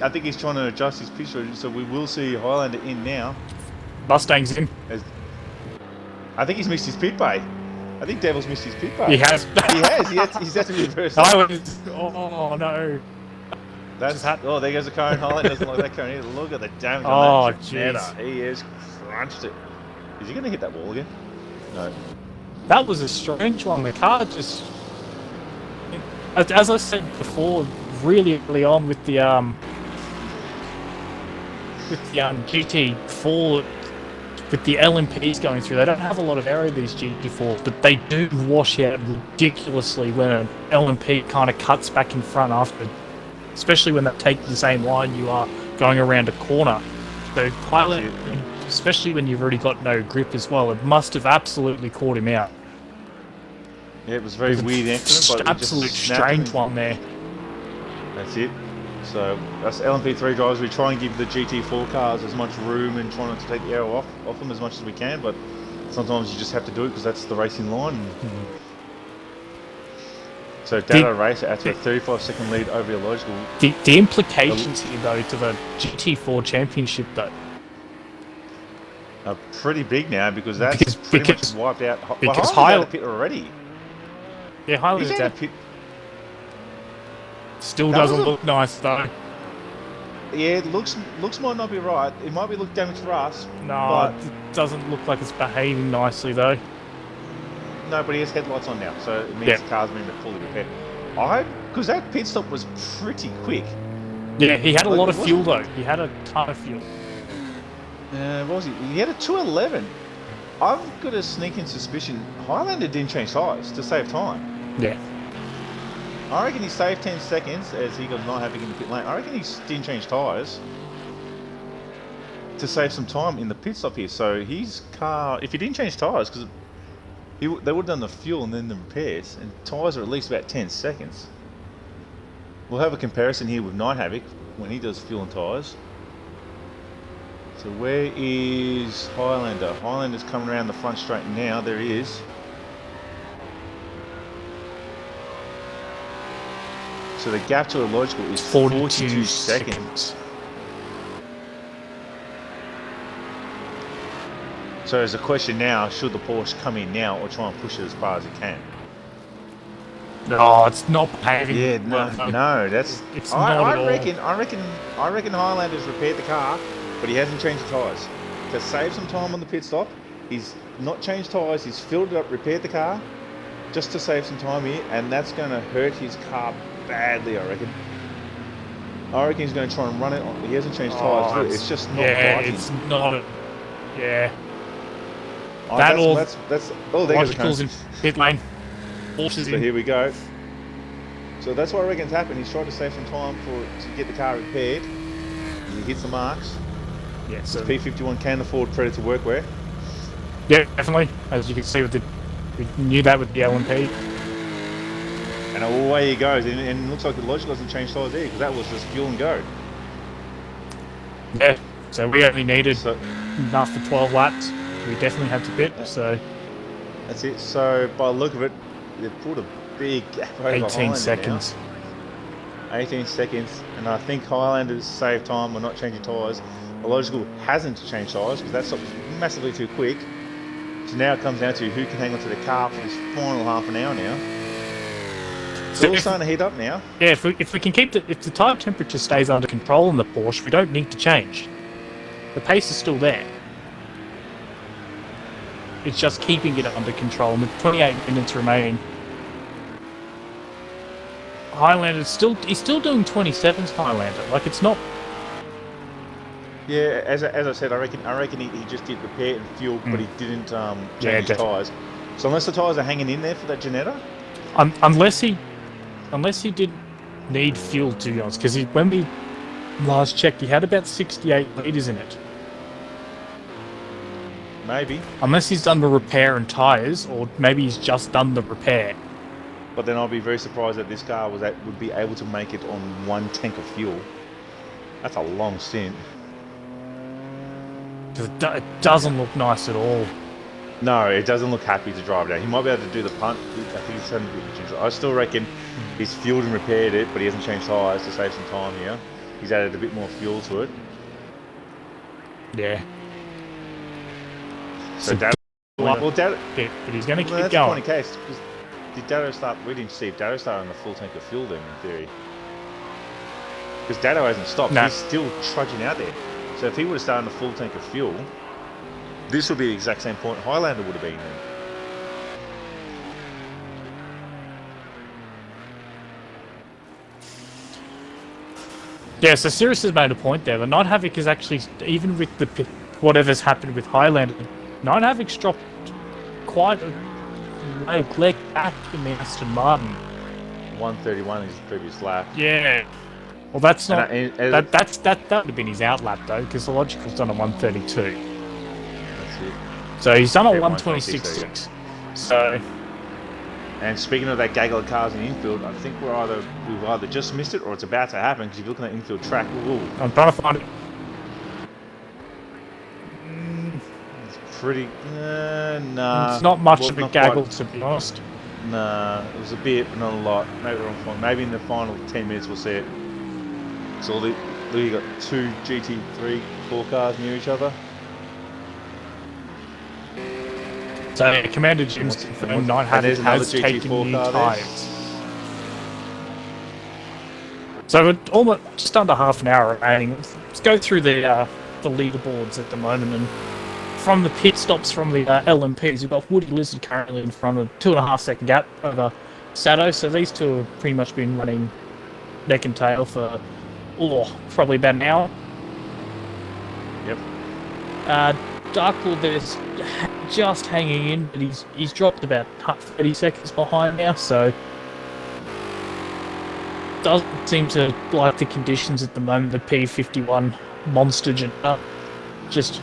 I think he's trying to adjust his pitch strategy, so we will see Highlander in now. Mustang's in. I think he's missed his pit bay. I think Devil's missed his pit bay. He has. He's had to be reversed. Oh no. There goes the cone. Highlander doesn't like that cone either. Look at the damage Oh, on that jeez. Jetta. He has crunched it. Is he going to hit that wall again? No. That was a strange one. The car just, as I said before, really early on with the GT4, with the LMPs going through, they don't have a lot of aero, these GT4s, but they do wash out ridiculously when an LMP kind of cuts back in front after, especially when they take the same line you are going around a corner. So pilot, especially when you've already got no grip as well, it must have absolutely caught him out. Yeah, it was a very weird accident, but it Absolute just snapped strange him. one there. That's it. So us LMP3 drivers, we try and give the GT4 cars as much room and try not to take the aero off them as much as we can, but sometimes you just have to do it because that's the racing line. So Data Racer at a 35-second lead over Illogical. The implications here, though, to the GT4 championship, though, Are pretty big now because that's Because- pretty because- much wiped out. because Highlander's out of pit already. yeah, Highlander's He's out that of pit. still That doesn't was a- look nice, though. Yeah, it looks might not be right. It might be look damage for us. No, but it doesn't look like it's behaving nicely, though. no, but he has headlights on now, so it means Yeah. the car's been fully repaired. Because that pit stop was pretty quick. Yeah, he had a Like, lot of it fuel, wasn't- though. He had a ton of fuel. What was he? He had a 211. I've got a sneaking suspicion Highlander didn't change tyres to save time. Yeah. I reckon he saved 10 seconds as he got not having in the pit lane. I reckon he didn't change tyres to save some time in the pit stop here. So his car, if he didn't change tyres, because they would have done the fuel and then the repairs, and tyres are at least about 10 seconds. We'll have a comparison here with Night Havoc when he does fuel and tyres. So where is Highlander? Highlander's coming around the front straight now. There he is. So the gap to Illogical is 42 seconds. So there's a question now, should the Porsche come in now or try and push it as far as it can? No, it's not behaving. Yeah, no, that's... It's not at all. I reckon Highlander's repaired the car, but he hasn't changed the tyres. To save some time on the pit stop, he's not changed tyres, he's filled it up, repaired the car, just to save some time here, and that's going to hurt his car badly, I reckon. I reckon he's going to try and run it on. He hasn't changed tyres, it's just not biting. It's not. Yeah. Oh, that that's, all- that's oh, there goes the Logical's cone. in pit lane. Horses So in. here we go. So that's what I reckon's happened. He's tried to save some time to get the car repaired. He hits the marks. Yeah, so P51 can afford Predator workwear. yeah, definitely. As you can see, we knew that with the LMP. And away he goes. And it looks like the Logical doesn't change tyres there because that was just fuel and go. Yeah. So we only needed So enough for 12 laps. We definitely had to pit. So that's it. So by the look of it, they've pulled a big gap over 18 Highlander seconds. Now. 18 seconds. And I think Highlanders saved time by not changing tyres. The Logical hasn't changed tyres because that stop was massively too quick. So now it comes down to who can hang on to the car for this final half an hour now. It's all starting to heat up now. Yeah, if we can keep if the tire temperature stays under control in the Porsche, we don't need to change. The pace is still there. It's just keeping it under control. And with 28 minutes remaining, Highlander's he's still doing 27s Highlander. Like, it's not. Yeah, as I said, I reckon he just did repair and fuel, but he didn't change his tyres. So unless the tyres are hanging in there for that Ginetta, unless he did need fuel, to be honest, because when we last checked, he had about 68 litres in it. maybe. Unless he's done the repair and tyres, or maybe he's just done the repair. But then I'll be very surprised that this car would be able to make it on 1 tank of fuel. That's a long stint. It doesn't look nice at all. No, it doesn't look happy to drive down. He might be able to do the punt. I think he's having a bit of ginger. I still reckon he's fueled and repaired it, but he hasn't changed tyres to save some time here. He's added a bit more fuel to it. Yeah. So Dado, but he's going to keep that's going. a funny case. Because did Dado start? We didn't see if Dado started on a full tank of fuel then, in theory. Because Dado hasn't stopped. No. He's still trudging out there. So if he would have started on a full tank of fuel, this would be the exact same point Highlander would have been in. Yeah, so Sirius has made a point there. The Night Havoc is actually, even with whatever's happened with Highlander, Night Havoc's dropped quite a leg back in the Aston Martin. 131 is his previous lap. Yeah. Well, that's not. And that would have been his outlap though, because the Logical's done a 132. that's it. So he's done a Yeah, 126.6. So. And speaking of that gaggle of cars in the infield, I think we've either just missed it or it's about to happen because if you're looking at infield track, ooh, I'm trying to find it. it's pretty. Nah. It's not much Well, of a not gaggle, quite. to be honest. Nah, it was a bit, but not a lot. Maybe in the final 10 minutes we'll see it. So you got two GT3 core cars near each other. So yeah, Commander Jim's confirmed Night Havoc there's another has taken GT4 new car there. tyres. So we're almost just under half an hour remaining. Let's go through the leaderboards at the moment, and from the pit stops from the LMPs, we've got Woody Lizard currently in front of 2.5 second gap over Sato. So these two have pretty much been running neck and tail for probably about an hour. Yep. Darkwood there's just hanging in, but he's dropped about 30 seconds behind now, so doesn't seem to like the conditions at the moment. The P51 monster just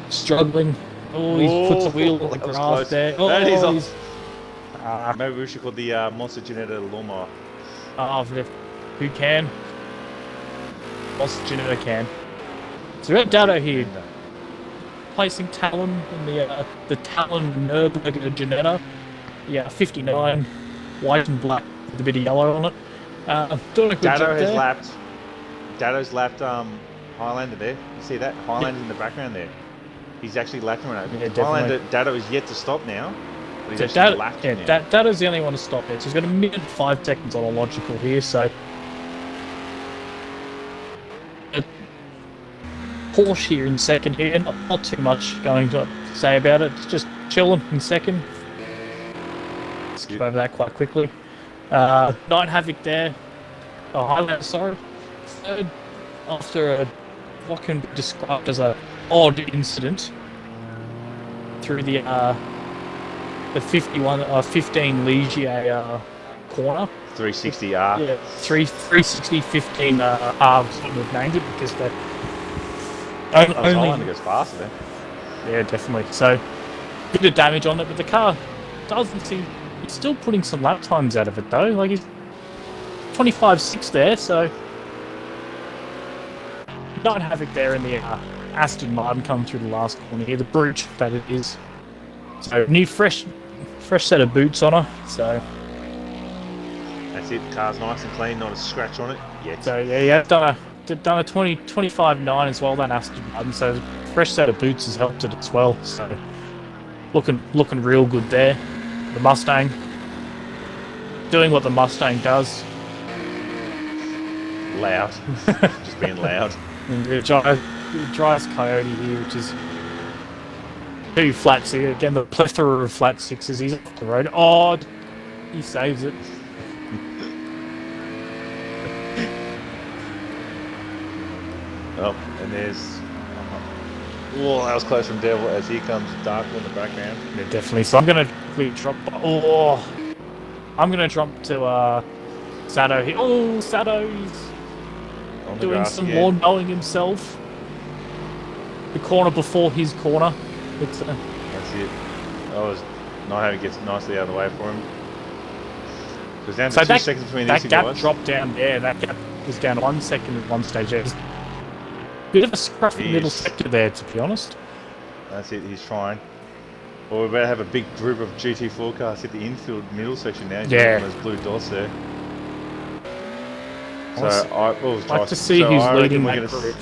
struggling. Oh, he's put the wheel on the that was grass close. there. That is Oh, off. Maybe we should call the Monster Ginetta lawnmower. who can? Monster Ginetta can. So we've got Dado here, placing Talon in the Talon Nürburgring Ginetta. Yeah, 59, white and black with a bit of yellow on it. Doing a good job there. Dado's lapped Highlander there. You see that? Highlander in the background there. He's actually lapped him. Yeah, Highlander, Dado is yet to stop now. But he's actually lapped him now. Dado's the only one to stop it. So he's got 1 minute and 5 seconds on a Logical here, so Porsche here in second here, not too much going to say about it, just chilling in second. Skip over that quite quickly. Night Havoc there, Highlander, sorry, third after what can be described as a odd incident through the 15 Ligier corner. 360R. Yeah, 360 15 R was what we've named it because they Highlander goes faster then. Yeah, definitely. So, bit of damage on it, but the car doesn't seem. It's still putting some lap times out of it though. Like he's 25.6 there, so Night Havoc there in the Aston Martin coming through the last corner here. The Brute that it is. So new fresh set of boots on her. So That's it. Car's nice and clean, not a scratch on it yet. So yeah, done a 25.9 as well. That Aston Martin. So fresh set of boots has helped it as well. So looking real good there. The Mustang doing what the Mustang does. Loud. Just being loud. And it drives Coyote here, which is 2 flat six. Again, the plethora of flat sixes. He's off the road. Oh, he saves it. Oh, and there's... Oh, that was close from Devil as here comes Darkle in the background. Yeah, definitely. So I'm going to drop... Oh, I'm going to drop to Sato here. Oh, Sato's doing some lawn mowing himself. The corner before his corner. It's, That's it. I was not having it gets nicely out of the way for him. There's down to so 2 seconds between these two That guys. gap dropped down there. That gap was down to 1 second at one stage. There's a bit of a scruffy middle sector there, to be honest. That's it, he's trying. Well, we better have a big group of GT4 cars hit the infield middle section now. He's Yeah. those blue dots there. So, I'd like to see who's leading that group.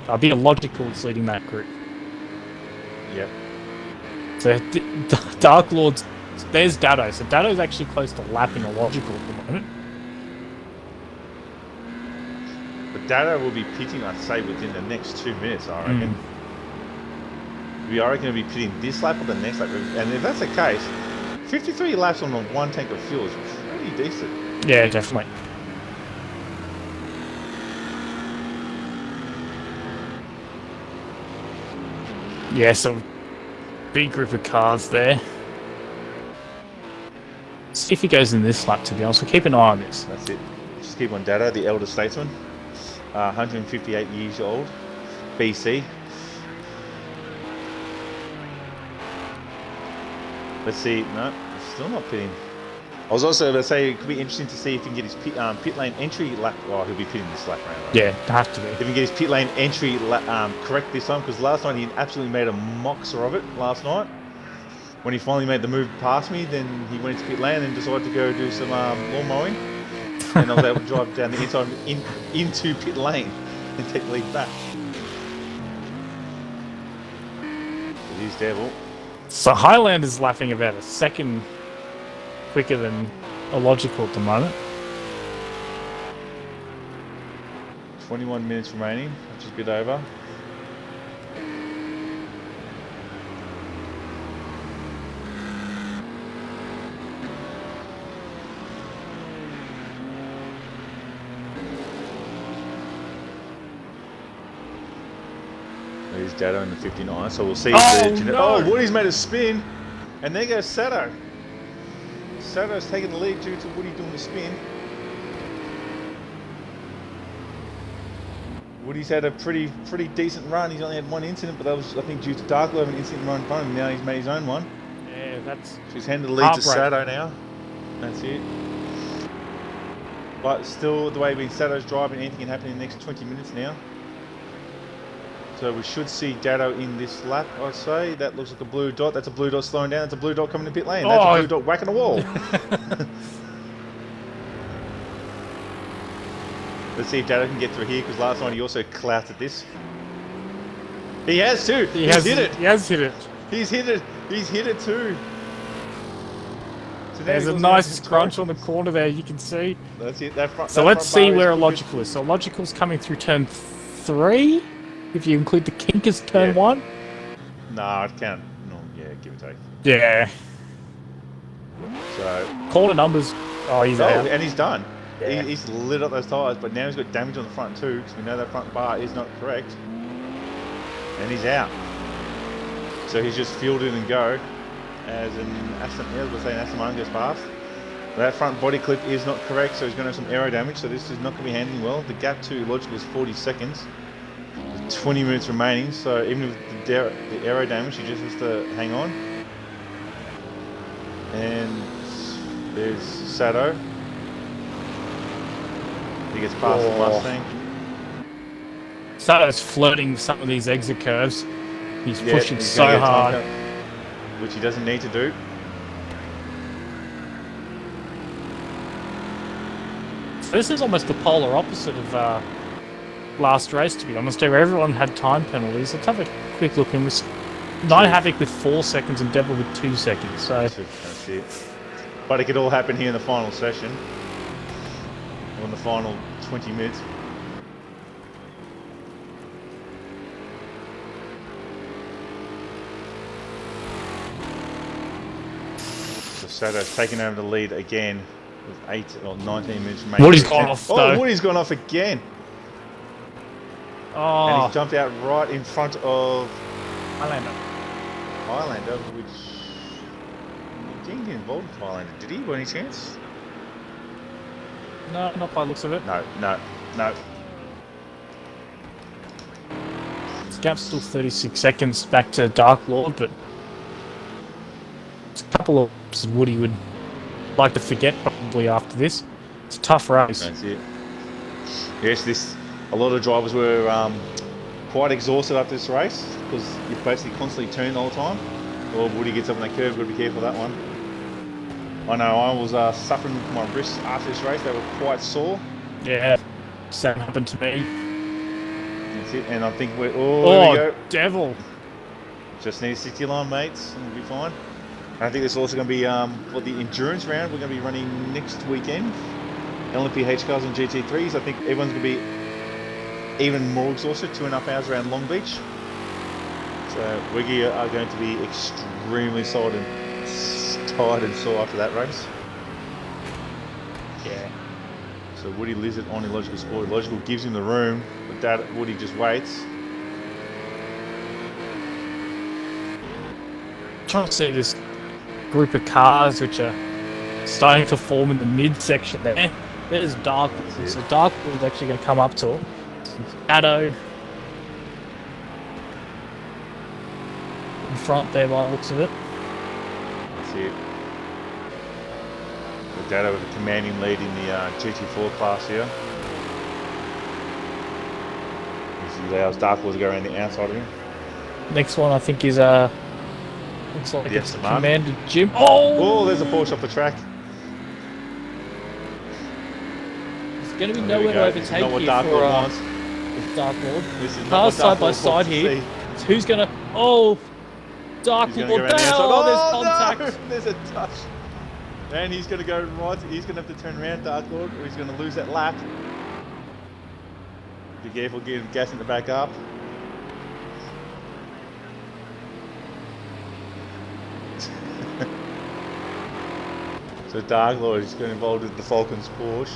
I'll be illogical who's leading that group. Yep. So, Dark Lords, there's Dado. So, Dado's actually close to lapping illogical at the moment. But Dado will be pitting, I'd say, within the next 2 minutes, I reckon. We are going to be pitting this lap or the next lap. And if that's the case, 53 laps on 1 tank of fuel is pretty decent. Yeah, definitely. Yeah, so big group of cars there. See if he goes in this lap, to be honest. We'll keep an eye on this. That's it. Just keep on Dado, the elder statesman. 158 years old. BC. Let's see. No, still not pitting. I was also going to say it could be interesting to see if he can get his pit lane entry lap. Oh, he'll be pitting this lap round. Right? Yeah, have to be. If he can get his pit lane entry correct this time, because last night he absolutely made a moxer of it last night. When he finally made the move past me, then he went into pit lane and decided to go do some lawn mowing. And I was able to drive down the inside into pit lane and take the lead back. It is Devil. So Highland is lapping about a second quicker than illogical at the moment. 21 minutes remaining, which is a bit over. There's Dado in the 59, so we'll see. Woody's made a spin, and there goes Sato. Sato's taking the lead due to Woody doing the spin. Woody's had a pretty decent run. He's only had 1 incident, but that was, I think, due to Darklo having an incident run in front of him. Now he's made his own one. Yeah, that's... So he's handed the lead to Sato now. That's it. But still, the way Sato's driving, anything can happen in the next 20 minutes now. So we should see Dado in this lap, I'd say. That looks like a blue dot. That's a blue dot slowing down. That's a blue dot coming to pit lane. That's a blue dot whacking a wall. Let's see if Dado can get through here, because last night he also clouted this. He has too. He's hit it. He has hit it. He's hit it. He's hit it too. So there's a nice scrunch on the corner there, you can see. That's it. So let's see where Illogical is. So Illogical's coming through turn 3. If you include the kink as turn 1? No, it can't. No, yeah, give or take. Yeah. So corner numbers. Oh, he's out. And he's done. Yeah. He's lit up those tyres, but now he's got damage on the front too, because we know that front bar is not correct. And he's out. So he's just fueled in and go as an Aston Martin goes past. That front body clip is not correct, so he's going to have some aero damage, so this is not going to be handling well. The gap to Illogical is 40 seconds. 20 minutes remaining, so even with the aero damage, he just has to hang on. And there's Sato. He gets past the Mustang. Sato's flirting with some of these exit curves. He's pushing so hard. Which he doesn't need to do. So this is almost the polar opposite of last race, to be honest, where everyone had time penalties. Let's have a quick look in. Night Havoc with 4 seconds and Devil with 2 seconds. So that's it. But it could all happen here in the final session. Or in the final 20 minutes. So Sato's taking over the lead again with 8 or 19 minutes remaining. Woody's gone off, Oh, though. Woody's gone off again. And Oh, he's jumped out right in front of Highlander. Highlander, which he didn't get involved with Highlander, did he, by any chance? No, not by the looks of it. No. This gap's still 36 seconds back to Dark Lord, but it's a couple of laps Woody would like to forget probably after this. It's a tough race. That's it. Yes, a lot of drivers were quite exhausted after this race because you're basically constantly turning all the time. Or Woody gets up on that curve, got to be careful of that one. I know I was suffering with my wrists after this race, they were quite sore. Yeah, same happened to me. That's it, and I think there we Oh, go. devil. Just need a 60 line, mates, and we'll be fine. And I think there's also going to be, for the endurance round, we're going to be running next weekend. LMP cars and GT3s. I think everyone's going to be even more exhausted, 2.5 hours around Long Beach. So we are going to be extremely tired and sore after that race. Yeah. So Woody leaves it on Illogical Sport. Illogical gives him the room, but Woody just waits. Trying to see this group of cars which are starting to form in the midsection there. There's Dark Lord. So Dark Lord is actually going to come up to it. Shadow in front there by the looks of it. That's it. So Dado with a commanding lead in the GT4 class here. He allows Dark Lord to go around the outside of him. Next one I think is looks like Yes, it's Mark. Commander Jim. Oh! Oh, there's a Porsche off the track. There's going to be There we nowhere to go. overtake This is not what here Dark for Lord wants. Dark Lord. This is not Cars what Dark side by Lord side wants to here. see. So who's going to... Oh! Dark He's going Lord to go around the outside. down! There's Oh, contact! no! There's a touch. And he's going to go right. He's going to have to turn around, Dark Lord, or he's going to lose that lap. Be careful getting gas in the back up. So Dark Lord is getting involved with the Falcon's Porsche.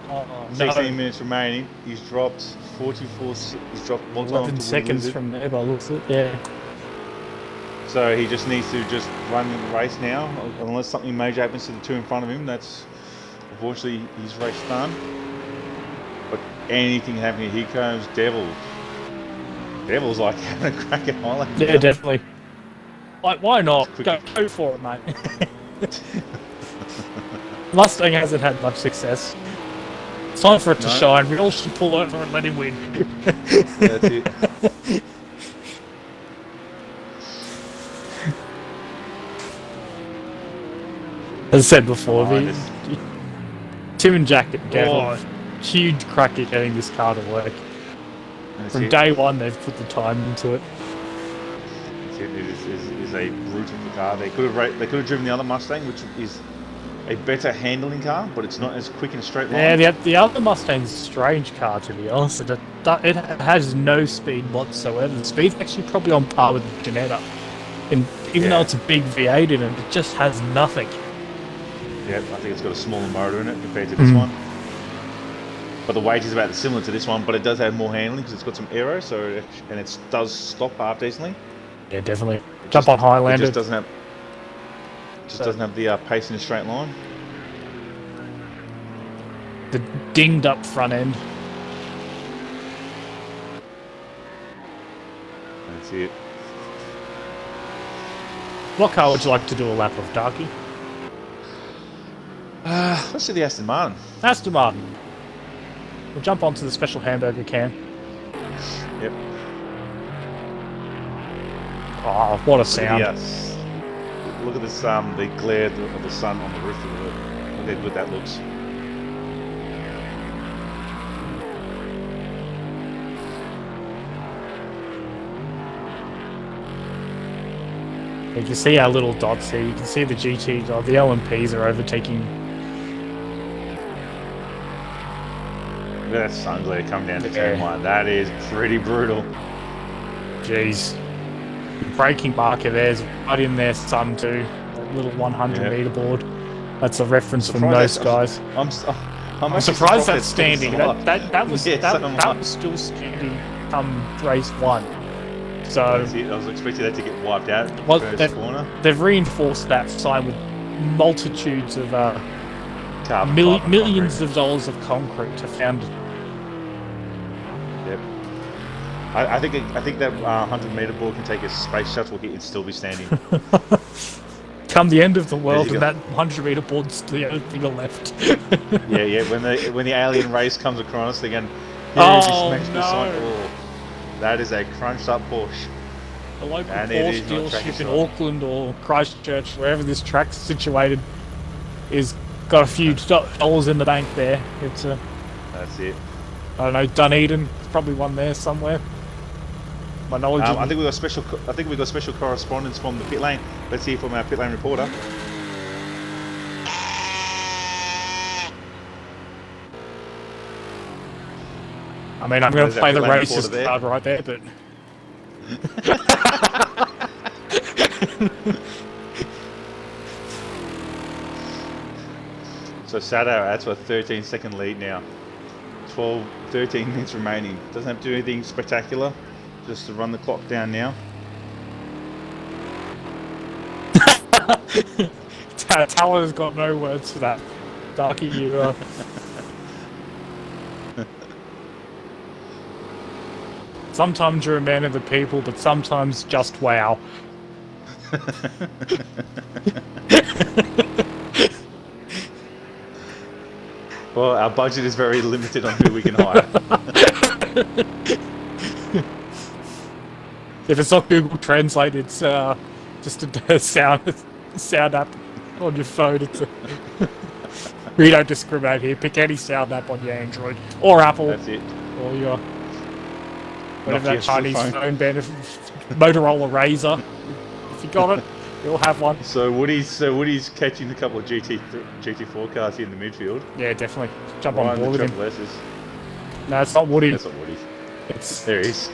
Oh, 16 minutes remaining. He's dropped 44. He's dropped one time 11 to seconds lose it. from there by the looks of it, yeah. So he just needs to just run the race now, unless something major happens to the two in front of him. That's unfortunately his race done. But anything happening, here comes Devil. Devil's like having a crack at Highland. Yeah, definitely. Like, why not? Quick. Go for it, mate. Mustang hasn't had much success. It's time for it to No. shine. We all should pull over and let him win. That's it. As I said before, Oh, Tim and Jack gave Oh. a huge crack at getting this car to work. That's From it. day one, they've put the time into it. That's it. It is a brutal car. They could have driven the other Mustang, which is a better handling car, but it's not as quick in a straight line. Yeah, the other Mustang's a strange car, to be honest. It has no speed whatsoever. The speed's actually probably on par with the Janetta. And even though Yeah. it's a big V8 in it, it just has nothing. Yeah, I think it's got a smaller motor in it compared to this one. But the weight is about similar to this one, but it does have more handling because it's got some aero, and it does stop half decently. Yeah, definitely. Jump on It Highlander. just doesn't have the pace in a straight line. The dinged up front end. That's it. What car would you like to do a lap of, Darky? Let's do the Aston Martin. Aston Martin. We'll jump onto the special hamburger can. Yep. Oh, what a sound. Yes. Look at this, the glare of the sun on the roof of it. Look how good that looks. You can see our little dots here. You can see the GT, the LMPs are overtaking. Look at that sun glare coming down to turn 1. That is pretty brutal. Jeez. The braking marker there's right in their sun too. That little 100 meter board. That's a reference for most guys. I'm surprised that's standing. That was that was still standing come race 1. So I was expecting that to get wiped out. Well, first corner. They've reinforced that sign with multitudes of millions of dollars of concrete to found it. Yep. I think that 100-meter board can take a space shuttle hit and still be standing. Come the end of the world, and that 100-meter board's the only thing left. yeah. When the alien race comes across, they're going. Oh no! Oh, that is a crunched up Porsche. The local Porsche dealership in Auckland or Christchurch, wherever this track's situated, is got a few dollars in the bank there. It's That's it. I don't know, Dunedin. There's probably one there somewhere. My knowledge. I think we got special correspondence from the pit lane. Let's hear from our pit lane reporter. I mean, I'm going to play the racist card right there, but. So Sato adds a 13-second lead now. 13 minutes remaining. Doesn't have to do anything spectacular. Just to run the clock down now. Taller's got no words for that. Darky, you Sometimes you're a man of the people, but sometimes just wow. Well, our budget is very limited on who we can hire. If it's not Google Translate, it's just a sound app on your phone. It's we don't discriminate here. Pick any sound app on your Android or Apple. That's it. Or your whatever that Chinese phone band, Motorola Razr. If you got it, you'll have one. So Woody's catching a couple of GT4 cars here in the midfield. Yeah, definitely. Jump on board with him. S's. No, it's not Woody. That's not Woody. It's there he is.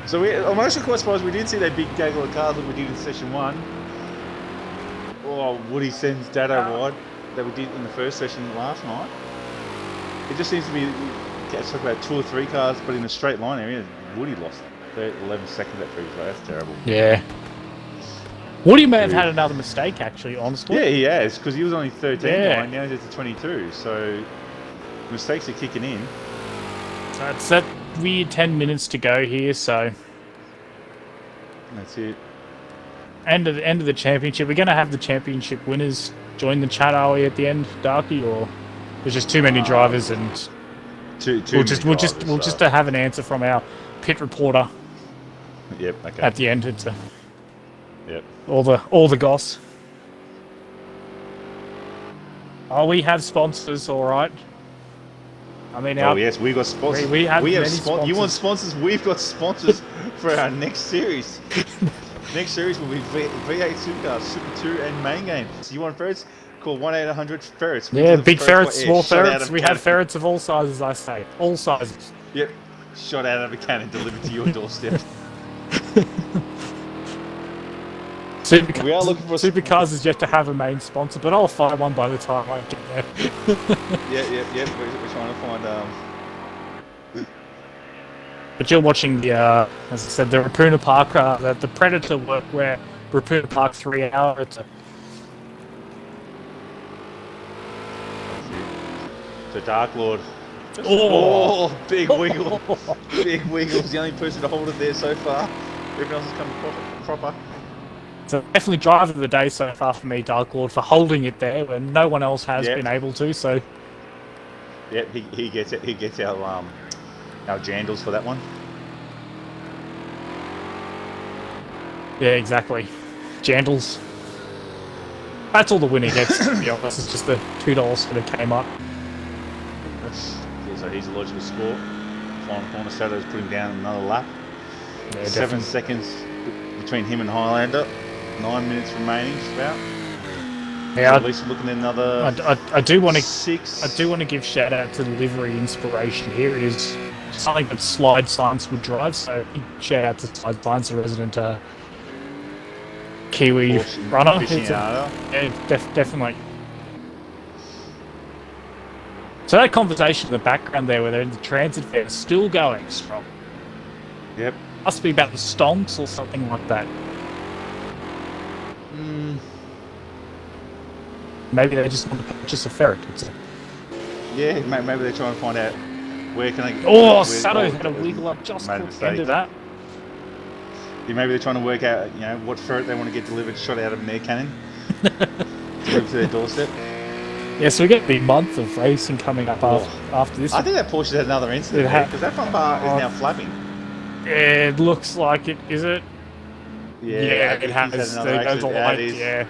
So I'm actually quite surprised we didn't see that big gaggle of cars that we did in session 1. Oh, Woody sends Dado wide that we did in the first session last night. It just seems to be it's like about 2 or 3 cars, but in a straight line area. Woody lost 11 seconds that previous race. That's terrible. Yeah. Woody may have had another mistake, actually, honestly. Yeah, he has, because he was only 13 right now he's at 22, so mistakes are kicking in. So it's that weird 10 minutes to go here, so... That's it. End of the championship. We're going to have the championship winners join the chat, are we, at the end, Darky, or there's just too many drivers and... We'll just have an answer from our pit reporter. Yep. Okay. At the end, it's yep. All the goss. Oh, we have sponsors, all right. I mean, yes, we got sponsors. We have sponsors. You want sponsors? We've got sponsors for our next series. Next series will be V8 Supercars, Super 2, and Main Game. So you want ferrets? Call 1-800-FERRETS. Yeah, big ferrets, small ferrets. We have ferrets of all sizes, I say. All sizes. Yep. Shot out of a cannon, delivered to your doorstep. We are looking for Supercars is yet to have a main sponsor, but I'll find one by the time I get there. Yeah. We're trying to find. But you're watching the, as I said, the Rapuna Park, the Predator work where Rapuna Park 3 hour. It's a So Dark Lord. Big wiggle. Big wiggle's the only person to hold it there so far. Everyone else has come proper. So definitely driver of the day so far for me, Dark Lord, for holding it there when no one else has been able to. So. Yep, he gets it. He gets our jandals for that one. Yeah, exactly. Jandals. That's all the winner gets, to be honest. It's just the $2 that came up. So he's a logical score. final corner. Sato's putting down another lap. Yeah, 7 definitely. seconds between him and Highlander. 9 minutes remaining, just about. So Yeah, at least we're looking at another I do want to 6. I do want to give shout out to the livery inspiration here. It is something that Slide Science would drive. So shout out to Slide Science, a resident Kiwi Porsche runner. aficionado. Definitely. So that conversation in the background there, where they're in the transit fair, is still going strong. Yep. Must be about the stonks or something like that. Maybe they just want to purchase a ferret. Yeah, maybe they're trying to find out where can I get... Oh, Sato had a wiggle up just made a before the end mistake. of that. Yeah, maybe they're trying to work out, what ferret they want to get delivered, shot out of an air cannon. Delivered to their doorstep. Yeah, so we get the month of racing coming up after this. I think that Porsche had another incident because that front bar is now flapping. Yeah, it looks like it, is it? Yeah, it has. He's had another There's a accident. light, It is. yeah.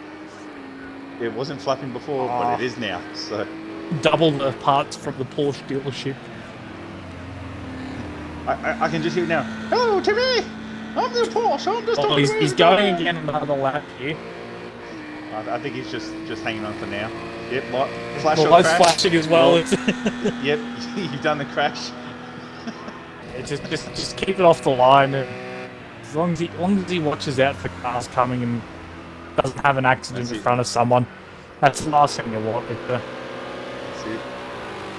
It wasn't flapping before, but it is now. So Double the parts from the Porsche dealership. I can just hear it now. Hello, Timmy! I'm the Porsche. I'm just talking to He's going again another lap here. I think he's just hanging on for now. Yep, flash The or light's crash. flashing as well. Yep, you've done the crash. Yeah, just keep it off the line. And as long as he watches out for cars coming and doesn't have an accident in front of someone, that's the last thing you want. That's it.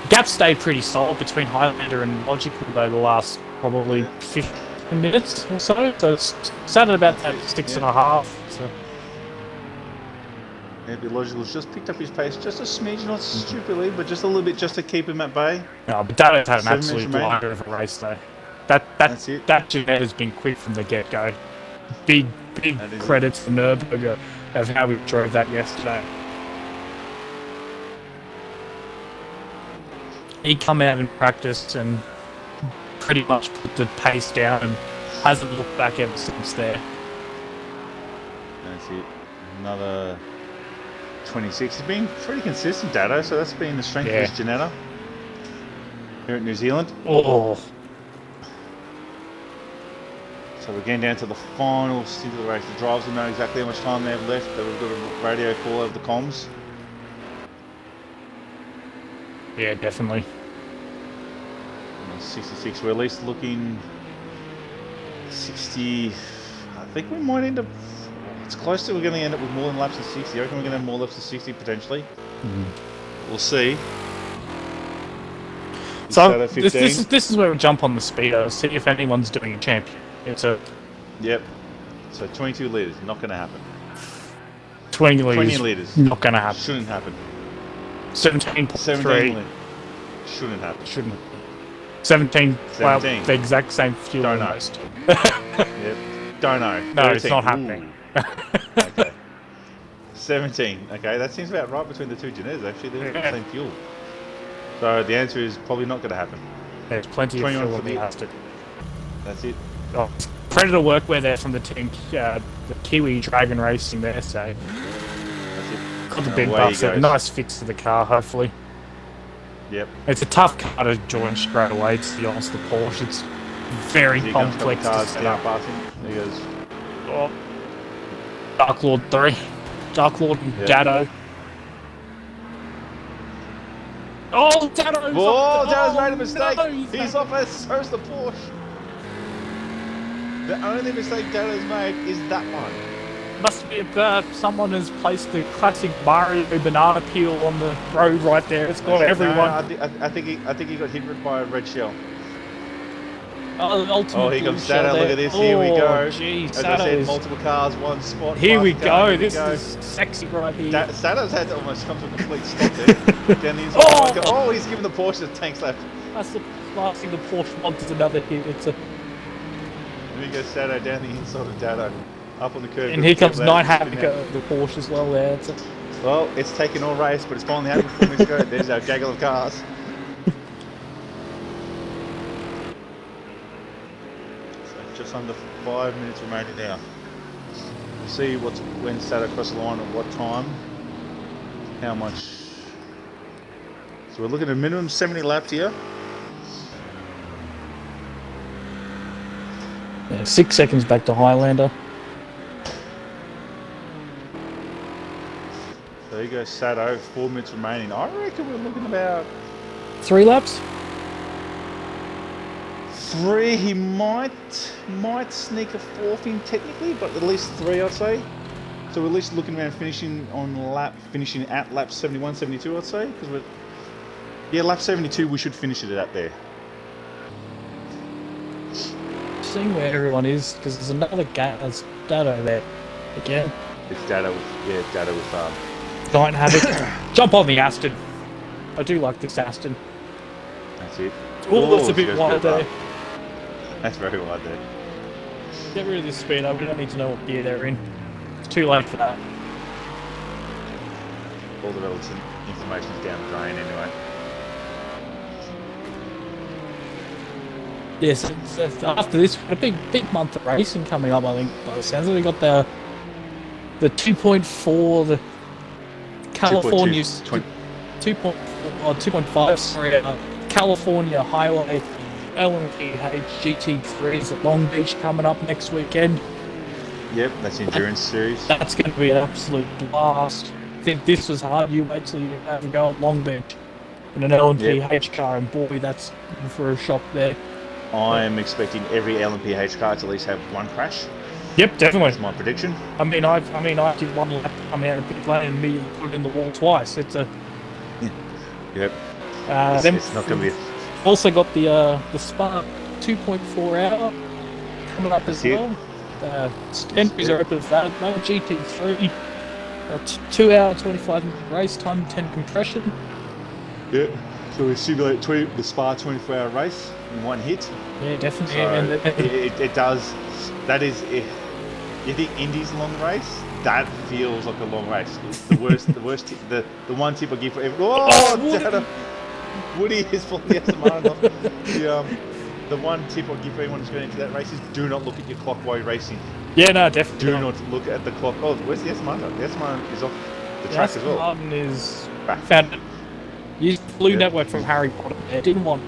Gap stayed pretty solid between Highlander and Logical though the last probably 15 minutes or so. So it's sat at about that 6.5. So. Maybe Logical's just picked up his pace just a smidge, not stupidly, but just a little bit, just to keep him at bay. No, but Dato's had an 7 absolute minutes remaining. blinder of a race though. That's it. That Jeanette has been quick from the get-go. Big credit to Nürburgring of how we drove that yesterday. He come out in practice and pretty much put the pace down and hasn't looked back ever since there. That's it. Another 26. He's been pretty consistent, Dado, so that's been the strength of his Janetta here at New Zealand. Oh, So we're getting down to the final stint of the race. The drivers will know exactly how much time they have left. They've got a radio call over the comms. yeah, definitely. 66. We're at least looking 60. I think we might end up. It's close to we're going to end up with more than laps of 60. I reckon we're going to have more laps of 60 potentially. We'll see. So this is where we jump on the speedo, see if anyone's doing a champion. Yep. So 22 litres, not going to happen. 20 20 litres, litres. not going to happen. Shouldn't happen. 17.3, 17 litres. Shouldn't happen. shouldn't. 17, well, 17. the exact same fuel Don't know. almost. Yep. Don't know. No, 13. it's not happening. Okay. 17. Okay, that seems about right between the two Janets, actually. They're the same fuel. So the answer is probably not going to happen. There's plenty of 21 fuel for on the the- Aston. That's it. Oh, Predator workwear there from the team, the Kiwi Dragon Racing there, so That's it. got the And big away he buffs. A goes. nice fix to the car, hopefully. Yep. It's a tough car to join straight away, to be honest, the Porsche. It's very Here comes complex to cars set down up. passing. There he goes. Oh. Dark Lord 3. Dark Lord and Yep. Dado. Oh, Dado's Whoa, off Dado's made a mistake. No, he's off as so's the Porsche. The only mistake Dado's made is that one. Must be someone has placed the classic Mario banana peel on the road right there. It's got everyone. No, I think he got hit by a red shell. Ultimate Oh, here comes shell Dado. there. Look at this. Here we go. Geez, As I said, Dado's- multiple cars, one spot. Here we fast car, go. here we This go. is sexy right here. Dado's had to almost come to a complete stop there. Down the inside. Oh, he's giving the Porsche a tank slap. That's the last thing the Porsche wants is another hit. It's a, There he goes, Dado down the inside of Dado. Up on the curve. and here comes Night Havoc. Havoc, the Porsche as well there. It's a, Well, it's taken all race, but it's finally happened 4 minutes ago. There's our gaggle of cars. So just under 5 minutes remaining now. We'll see when Sato across the line at what time. How much. So we're looking at a minimum 70 laps here. Yeah, 6 seconds back to Highlander. There you go, Sato. 4 minutes remaining. I reckon we're looking about 3 laps? 3. He might sneak a 4th in technically, but at least 3, I'd say. So we're at least looking around finishing at lap 71, 72, I'd say. Because lap 72, we should finish it at there. Seeing where everyone is, because there's another There's Dado there again. It's Dado with Giant Havoc. Jump on the Aston. I do like this Aston. That's it. Oh, that's a bit wide there. That's very wide there. Get rid of this speed up. We don't need to know what gear they're in. It's too late for that. All the relevant information is down the drain anyway. Yes, after this, a big month of racing coming up. I think by the sounds of it, we got the 2.4, the California 2.4 or 2.5. Sorry, California Highway LMPH GT3s at Long Beach coming up next weekend. Yep, that's the endurance series. That's going to be an absolute blast. I think this was hard. You wait till you have a go at Long Beach in an LMPH car, and boy, that's for a shock there. I'm expecting every LMPH car to at least have 1 crash. Yep, definitely. That's my prediction. I did 1 lap coming out of pit lane and immediately put it in the wall twice. It's a Yep. It's not going to be. Also got the Spark 2.4 hour coming up as well. Entries are open for that. No GT3. 2 hour 25 minute race time, 10 compression. Yep. So we simulate the Spa 24-hour race in 1 hit. Yeah, definitely. So it does. That is, if you think Indy's a long race, that feels like a long race. It's the worst. The one tip I give for everyone. Oh, Woody is pulling the Aston off. The one tip I give for anyone who's going into that race is do not look at your clock while you're racing. Yeah, no, definitely. Do not look at the clock. Oh, where's the Aston Martin? The Aston Martin is off the track as well. The Aston Martin is found it. Used the Blue Network from Harry Potter. They didn't want to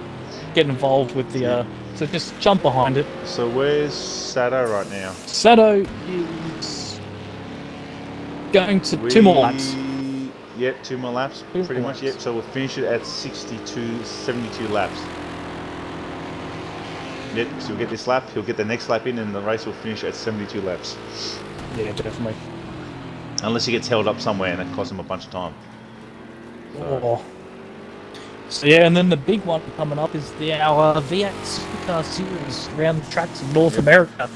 get involved with the so just jump behind it. So where's Sato right now? Sato is going to 2 more laps. Yep, 2 more laps, pretty much. Yep, so we'll finish it at 72 laps. Yep, so we'll get this lap, he'll get the next lap in, and the race will finish at 72 laps. Yeah, definitely. Unless he gets held up somewhere and it costs him a bunch of time. So yeah, and then the big one coming up is our V8 Supercar Series around the tracks of North America.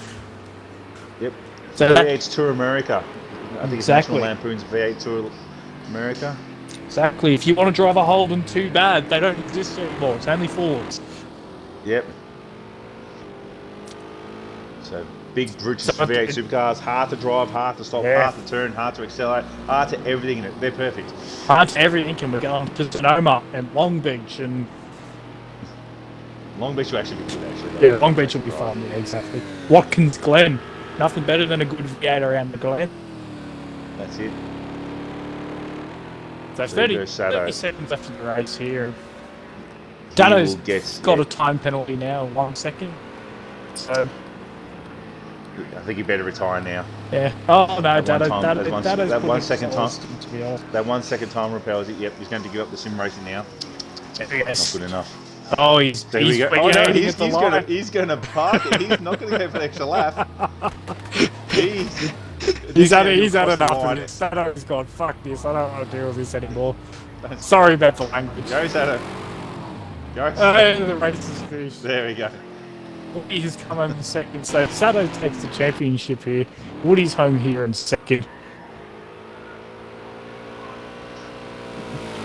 Yep. So V8 Tour America. I think exactly. It's National Lampoon's V8 Tour America. Exactly. If you want to drive a Holden too bad, they don't exist anymore. It's only Fords. Yep. So big brutes V8 supercars, hard to drive, hard to stop, hard to turn, hard to accelerate, hard to everything in it. They're perfect. Hard to everything, and we're going to Sonoma and Long Beach and Long Beach will actually be good, actually. Yeah, Long Beach will be fun. Yeah, exactly. Watkins Glen, nothing better than a good V8 around the Glen. That's it. So 30 seconds after the race here. He Dano's will get- got a time penalty now, 1 second. So I think he better retire now. yeah. Oh no, That Dano's that 1 second time. to be honest. That 1 second time repels it. Yep, he's going to give up the sim racing now. Yes. Not good enough. Oh, he's There we go. waiting Oh no, at the he's going to park it. He's not going to go for the extra lap. He's had enough of it. Dano's gone, fuck this, I don't want to deal with this anymore. Sorry about the language. Go, Sato. Go. The race is finished. There we go. Woody's come home in second, so Sato takes the championship here. Woody's home here in second.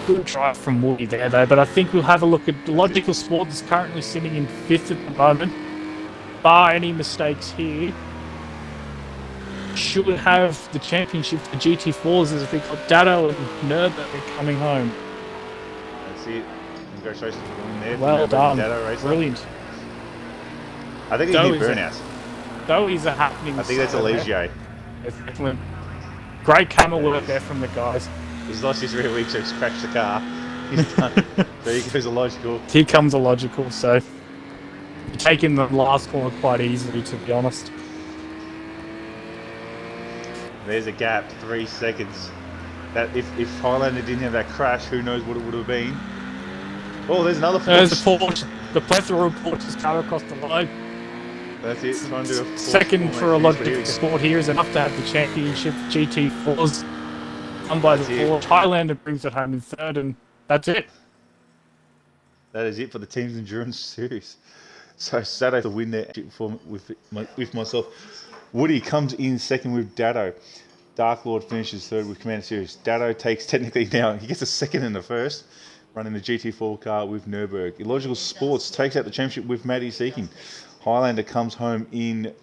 Good drive from Woody there, though, but I think we'll have a look at Logical Sport is currently sitting in 5th at the moment. Bar any mistakes here, should have the championship for GT4s as we've got Dado and Nurburgring coming home. That's it. Congratulations for winning there. Well done. Racer. Brilliant. I think he did burnouts. Though he's a happening. I think that's a Ligier. Excellent. Great camera work there from the guys. He's lost his rear wheel, so he's crashed the car. He's done. There he goes, a logical. Here comes a Logical, so taking the last corner quite easily, to be honest. There's a gap, 3 seconds. That if Highlander didn't have that crash, who knows what it would have been. Oh, there's another There's the Porsche. Porsche. The plethora of Porsches come across the line. That's it. Trying to do a Porsche Second for a almost lot of finish, different sport here is enough to have the championship GT4s won by the Porsche. Highlander brings it home in third, and that's it. That is it for the Team's Endurance Series. So Sato to win there with myself. Woody comes in second with Datto. Dark Lord finishes third with Commander Series. Datto takes technically now, he gets a second in the first, running the GT4 car with Nürburgring. Illogical Sports takes out the championship with Maddie Seeking. Highlander comes home in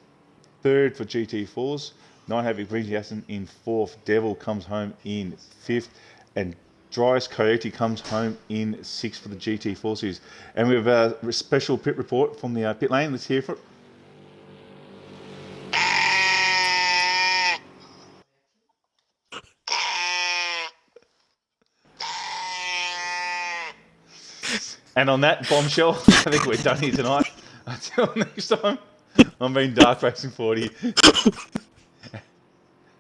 third for GT4s. Night Havoc brings Yasin in fourth. Devil comes home in fifth. And Dryas Coyote comes home in sixth for the GT4 series. And we have a special pit report from the pit lane. Let's hear it. And on that bombshell, I think we're done here tonight. Until next time, I'm being Dark Racing 40.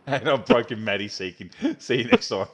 And I've broken Maddie Seeking. See you next time.